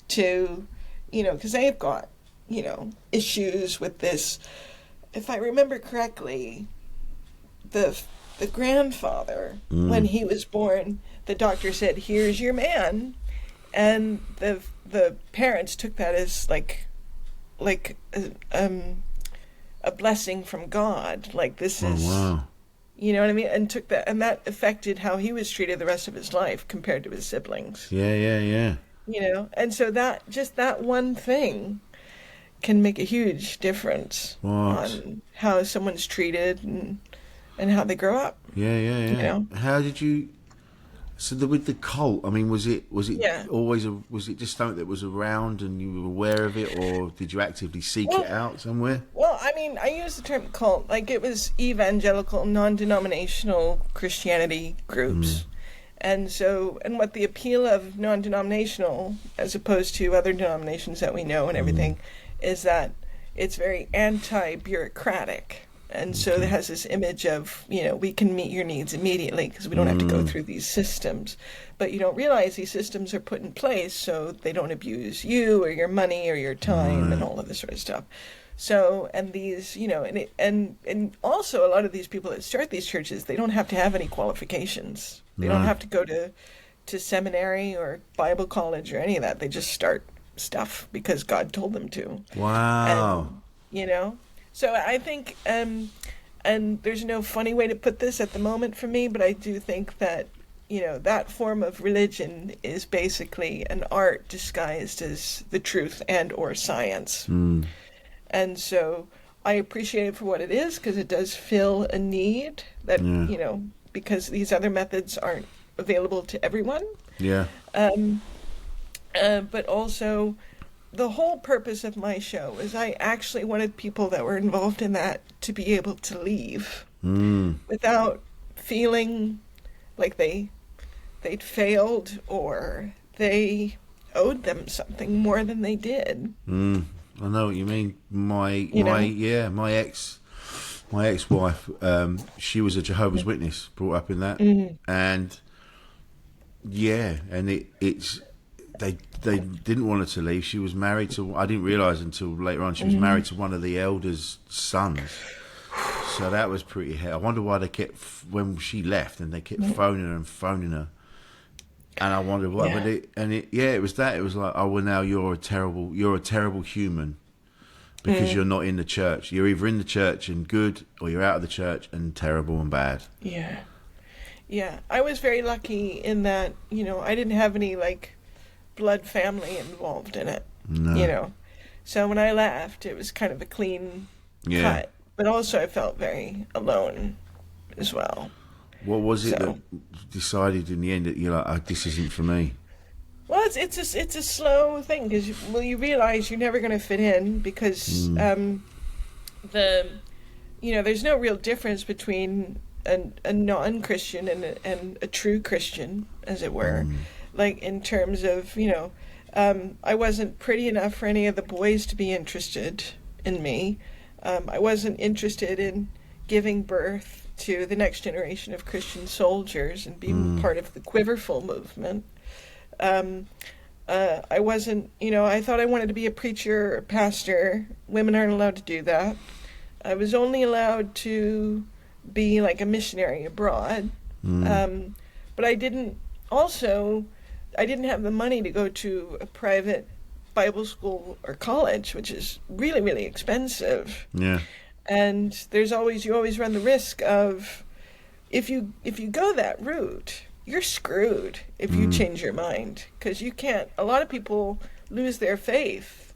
to, because they've got, issues with this. If I remember correctly, the grandfather, when he was born, the doctor said, "Here's your man." And the parents took that as like a blessing from God. Like, this is, wow. You know what I mean? And took that, and that affected how he was treated the rest of his life compared to his siblings. Yeah. And so that one thing can make a huge difference on how someone's treated and how they grow up. Yeah. How did you? So with the cult, I mean, was it always was it just something that was around and you were aware of it, or did you actively seek it out somewhere? Well, I mean, I use the term cult, like it was evangelical, non-denominational Christianity groups. And what the appeal of non-denominational, as opposed to other denominations that we know and everything, is that it's very anti-bureaucratic. And so it has this image of, we can meet your needs immediately because we don't have to go through these systems. But you don't realize these systems are put in place so they don't abuse you or your money or your time and all of this sort of stuff. So, and these, and also a lot of these people that start these churches, they don't have to have any qualifications. They don't have to go to seminary or Bible college or any of that. They just start stuff because God told them to. Wow. And, so I think, and there's no funny way to put this at the moment for me, but I do think that, that form of religion is basically an art disguised as the truth and or science. And so I appreciate it for what it is, because it does fill a need that, because these other methods aren't available to everyone. Yeah. But also, the whole purpose of my show is I actually wanted people that were involved in that to be able to leave without feeling like they'd failed or they owed them something more than they did. I know what you mean. My ex-wife, she was a Jehovah's Witness, brought up in that, and it's. They didn't want her to leave. She was married to. I didn't realise until later on she was married to one of the elders' sons. So that was pretty hell. I wonder why they kept when she left and they kept phoning her, and I wondered why. It was that. It was like, oh well, now you're a terrible human because you're not in the church. You're either in the church and good, or you're out of the church and terrible and bad. Yeah. I was very lucky in that I didn't have any blood family involved in it, No. you know. So when I left, it was kind of a clean cut. But also I felt very alone as well. What was it that decided in the end that you're like, oh, this isn't for me? Well, it's a slow thing because you realize you're never going to fit in because there's no real difference between a non-Christian and a true Christian, as it were. Like in terms of I wasn't pretty enough for any of the boys to be interested in me. I wasn't interested in giving birth to the next generation of Christian soldiers and being part of the Quiverful movement. I wasn't, I thought I wanted to be a preacher or a pastor. Women aren't allowed to do that. I was only allowed to be like a missionary abroad. But I didn't have the money to go to a private Bible school or college, which is really, really expensive. Yeah. And you always run the risk of, if you go that route, you're screwed if you change your mind, because you can't. A lot of people lose their faith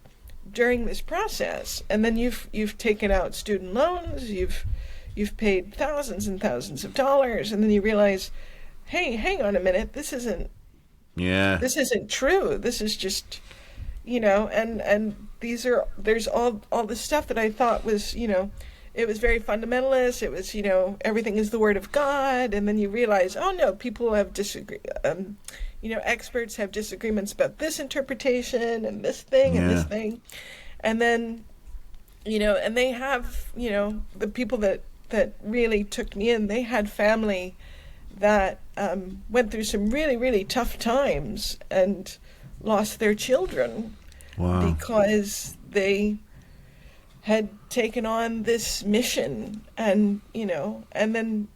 during this process, and then you've taken out student loans, you've paid thousands and thousands of dollars, and then you realize, hey, hang on a minute, this isn't true. This is just, and there's all this stuff that I thought was, it was very fundamentalist. It was, everything is the word of God. And then you realize, oh no, people have experts have disagreements about this interpretation and this thing and this thing. And then, and they have, the people that really took me in, they had family that went through some really, really tough times and lost their children. Wow. Because they had taken on this mission, and and then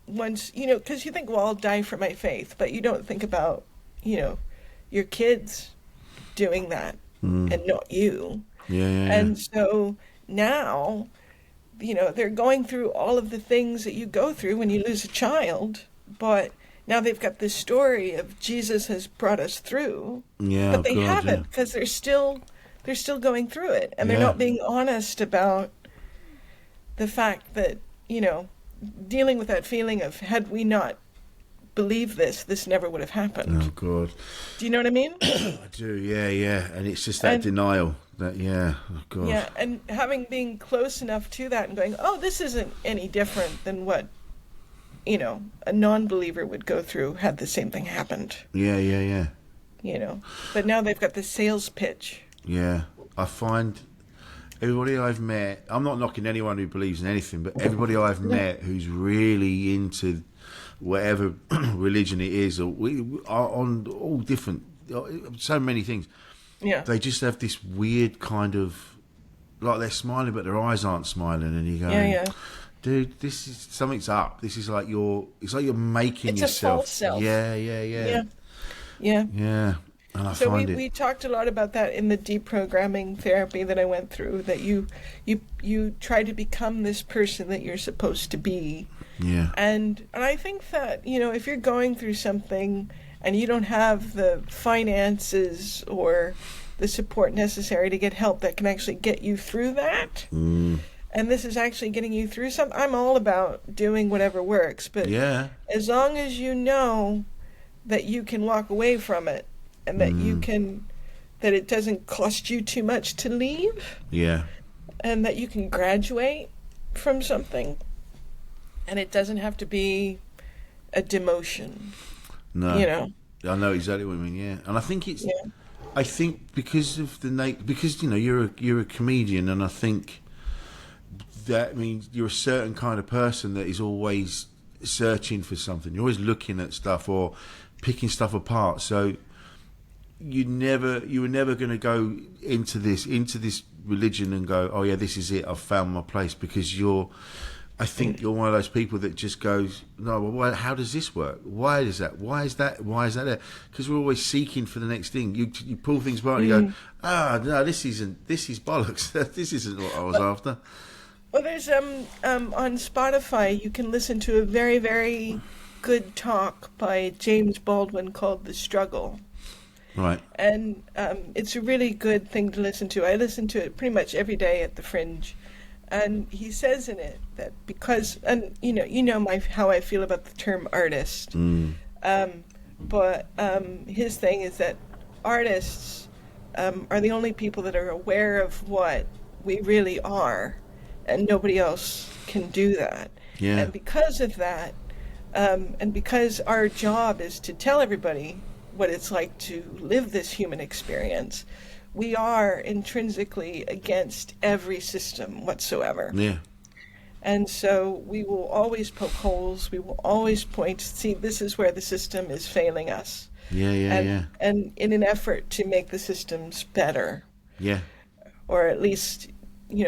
once, because you think, well, I'll die for my faith, but you don't think about, your kids doing that and not you. And so now, they're going through all of the things that you go through when you lose a child, but now they've got this story of Jesus has brought us through, but they haven't, because they're still going through it, and they're not being honest about the fact that, dealing with that feeling of, had we not believed this never would have happened. Oh, God. Do you know what I mean? I do, yeah. And it's just that denial. Oh, God. Yeah, and being close enough to that and going, oh, this isn't any different than what, a non-believer would go through had the same thing happened. Yeah. But now they've got the sales pitch. Yeah, I find everybody I've met, I'm not knocking anyone who believes in anything, but everybody I've met who's really into whatever religion it is, or we are on all different, so many things. Yeah, they just have this weird kind of, like they're smiling, but their eyes aren't smiling, and you go, dude, this is, something's up. This is like it's like you're making it's yourself. A false self. Yeah. And so we talked a lot about that in the deprogramming therapy that I went through, that you try to become this person that you're supposed to be. Yeah. And I think that, if you're going through something and you don't have the finances or the support necessary to get help that can actually get you through that, and this is actually getting you through something, I'm all about doing whatever works. But as long as you know that you can walk away from it, and that that it doesn't cost you too much to leave. Yeah. And that you can graduate from something, and it doesn't have to be a demotion. No. I know exactly what you mean, yeah. And I think it's, I think because of because, you're a comedian, and I think that means you're a certain kind of person that is always searching for something. You're always looking at stuff or picking stuff apart. So you were never going to go into this religion and go, oh yeah, this is it, I've found my place, because I think you're one of those people that just goes, no, well, how does this work? Why is that? Why is that there? Because we're always seeking for the next thing. You pull things apart and you go, no, this is bollocks. This isn't what I was after. Well, there's on Spotify you can listen to a very, very good talk by James Baldwin called The Struggle. Right. And it's a really good thing to listen to. I listen to it pretty much every day at the Fringe. And he says in it that because, and how I feel about the term artist. But his thing is that artists are the only people that are aware of what we really are, and nobody else can do that. Yeah. And because of that, and because our job is to tell everybody what it's like to live this human experience, we are intrinsically against every system whatsoever. Yeah. And so we will always poke holes. We will always point, see, this is where the system is failing us. Yeah. And in an effort to make the systems better. Yeah. Or at least,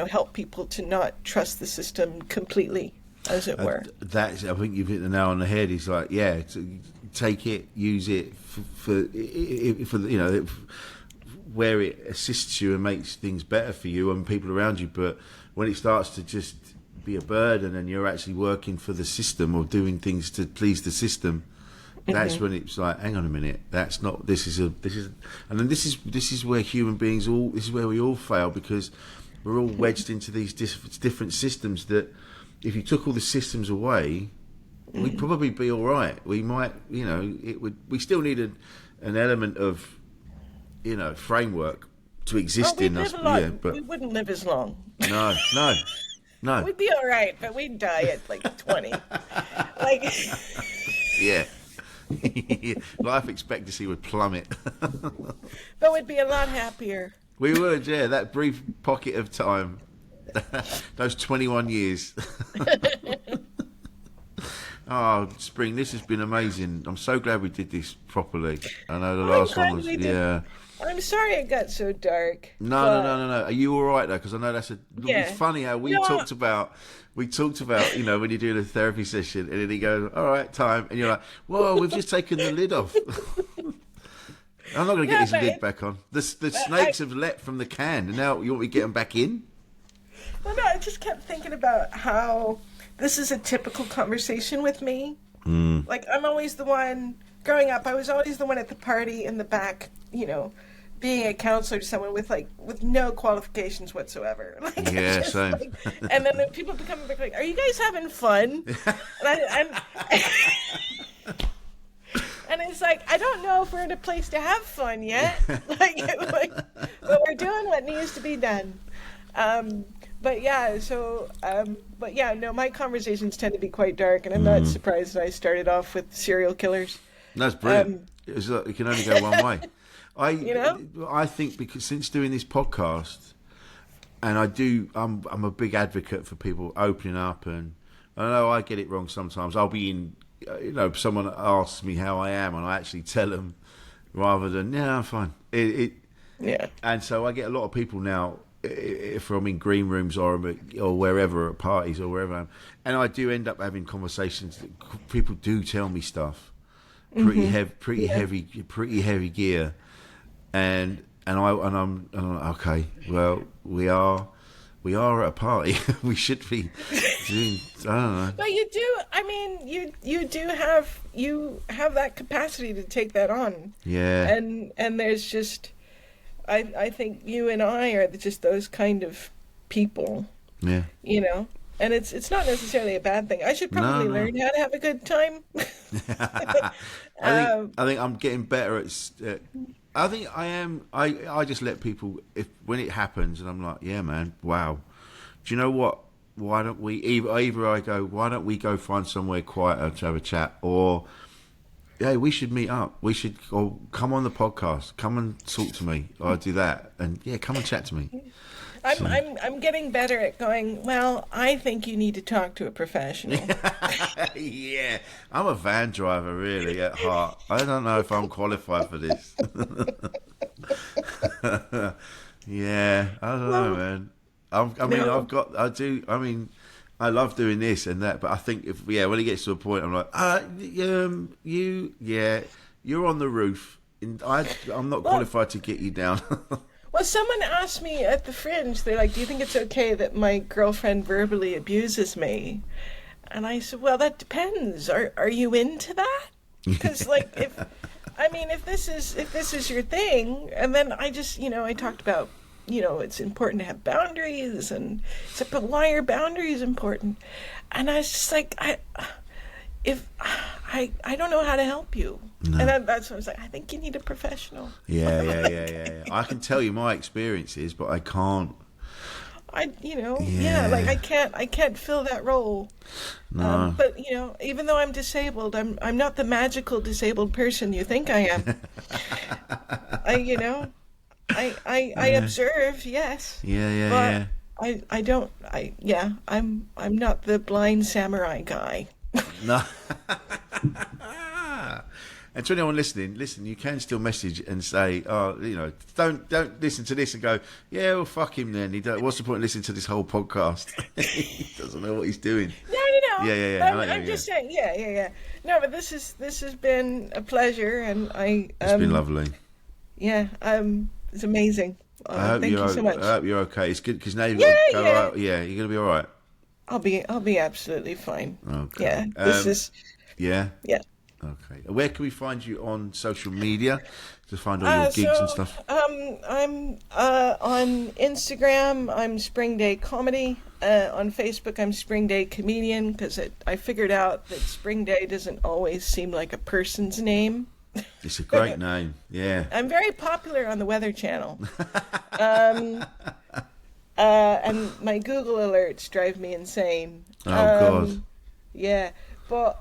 help people to not trust the system completely, as it were. That's, I think you've hit the nail on the head. It's like, take it, use it for where it assists you and makes things better for you and people around you. But when it starts to just be a burden and you're actually working for the system or doing things to please the system, that's when it's like, hang on a minute, that's not, this is, and then this is where human beings this is where we all fail, because we're all wedged into these different systems that if you took all the systems away, we'd probably be all right. We might, we still need an element of, framework to exist in us. Yeah, but we wouldn't live as long. No. We'd be all right, but we'd die at like 20. Yeah. Life expectancy would plummet. But we'd be a lot happier. We would, yeah. That brief pocket of time. Those 21 years. Oh, Spring, this has been amazing. I'm so glad we did this properly. I know the last one was, yeah. I'm sorry it got so dark. No. Are you all right though? Because I know it's funny how we talked about, when you're doing a therapy session, and then he goes, "All right, time," and you're like, "Whoa, we've just taken the lid off." I'm not going to get this lid back on. The snakes have leapt from the can, and now you want me to get them back in? Well, no, I just kept thinking about how this is a typical conversation with me. Like, I'm always the one, growing up, I was always the one at the party in the back, being a counselor to someone with no qualifications whatsoever. Yeah, same. And then people become like, "Are you guys having fun?" And it's like, I don't know if we're in a place to have fun yet. But we're doing what needs to be done. My conversations tend to be quite dark, and I'm not surprised that I started off with serial killers. That's brilliant. It can only go one way. I think because since doing this podcast, and I'm a big advocate for people opening up, and I know I get it wrong sometimes. I'll be in, someone asks me how I am, and I actually tell them rather than, I'm fine. And so I get a lot of people now, if I'm in green rooms or wherever, at parties or wherever, and I do end up having conversations. People do tell me stuff, pretty heavy gear, and I'm okay. Well, we are at a party. We should be doing, I don't know. But you do. I mean, you have that capacity to take that on. Yeah. And there's just. I think you and I are just those kind of people. Yeah. And it's not necessarily a bad thing. I should probably learn how to have a good time. I think I'm getting better at. I think I am. I just let people, when it happens, and I'm like, yeah, man, wow. Do you know what? Why don't we either I go, why don't we go find somewhere quieter to have a chat, or hey, we should meet up. We should, or come on the podcast. Come and talk to me. Or do that, and come and chat to me. I'm getting better at going, well, I think you need to talk to a professional. Yeah, I'm a van driver, really, at heart. I don't know if I'm qualified for this. Yeah, I don't know, man. I love doing this and that, but I think when it gets to a point, I'm like, you're on the roof. I'm not qualified to get you down. Well, someone asked me at the Fringe, they're like, do you think it's okay that my girlfriend verbally abuses me? And I said, well, that depends. Are you into that? Because, I mean, if this is your thing, and then I just, I talked about, it's important to have boundaries, and it's like, but why are boundaries important? And I was just like, I don't know how to help you. No. And that's what I was like, I think you need a professional. Yeah. I can tell you my experiences, but I can't. I can't fill that role. No. But even though I'm disabled, I'm not the magical disabled person you think I am. I observe, yes. Yeah. But I'm not the blind samurai guy. No. And to anyone listening, listen, you can still message and say, don't listen to this and go, yeah, well, fuck him then. What's the point of listening to this whole podcast? He doesn't know what he's doing. No. Yeah. I'm just saying, yeah. No, but this has been a pleasure, and it's been lovely. Yeah, it's amazing. Thank you so much. I hope you're okay. It's good because now you've got to go out. Yeah, you're going to be all right. I'll be absolutely fine. Okay. Yeah, this is. Yeah. Yeah. Okay. Where can we find you on social media to find all your gigs and stuff? I'm on Instagram. I'm Spring Day Comedy. On Facebook, I'm Spring Day Comedian, because I figured out that Spring Day doesn't always seem like a person's name. It's a great name. Yeah. I'm very popular on the Weather Channel. And my Google alerts drive me insane. Oh, God. Yeah. But,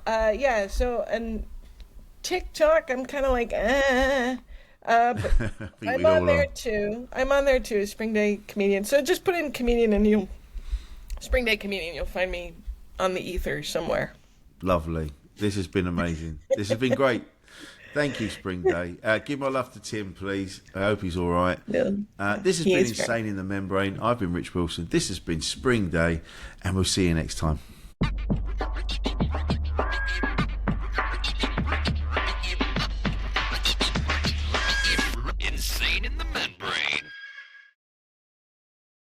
so, and TikTok, I'm kind of like, but I'm on there too, Spring Day Comedian. So just put in comedian and Spring Day Comedian, you'll find me on the ether somewhere. Lovely. This has been amazing. This has been great. Thank you, Spring Day. Give my love to Tim, please. I hope he's all right. Yeah. This has been Insane in the Membrane. I've been Rich Wilson. This has been Spring Day, and we'll see you next time. Insane in the Membrane.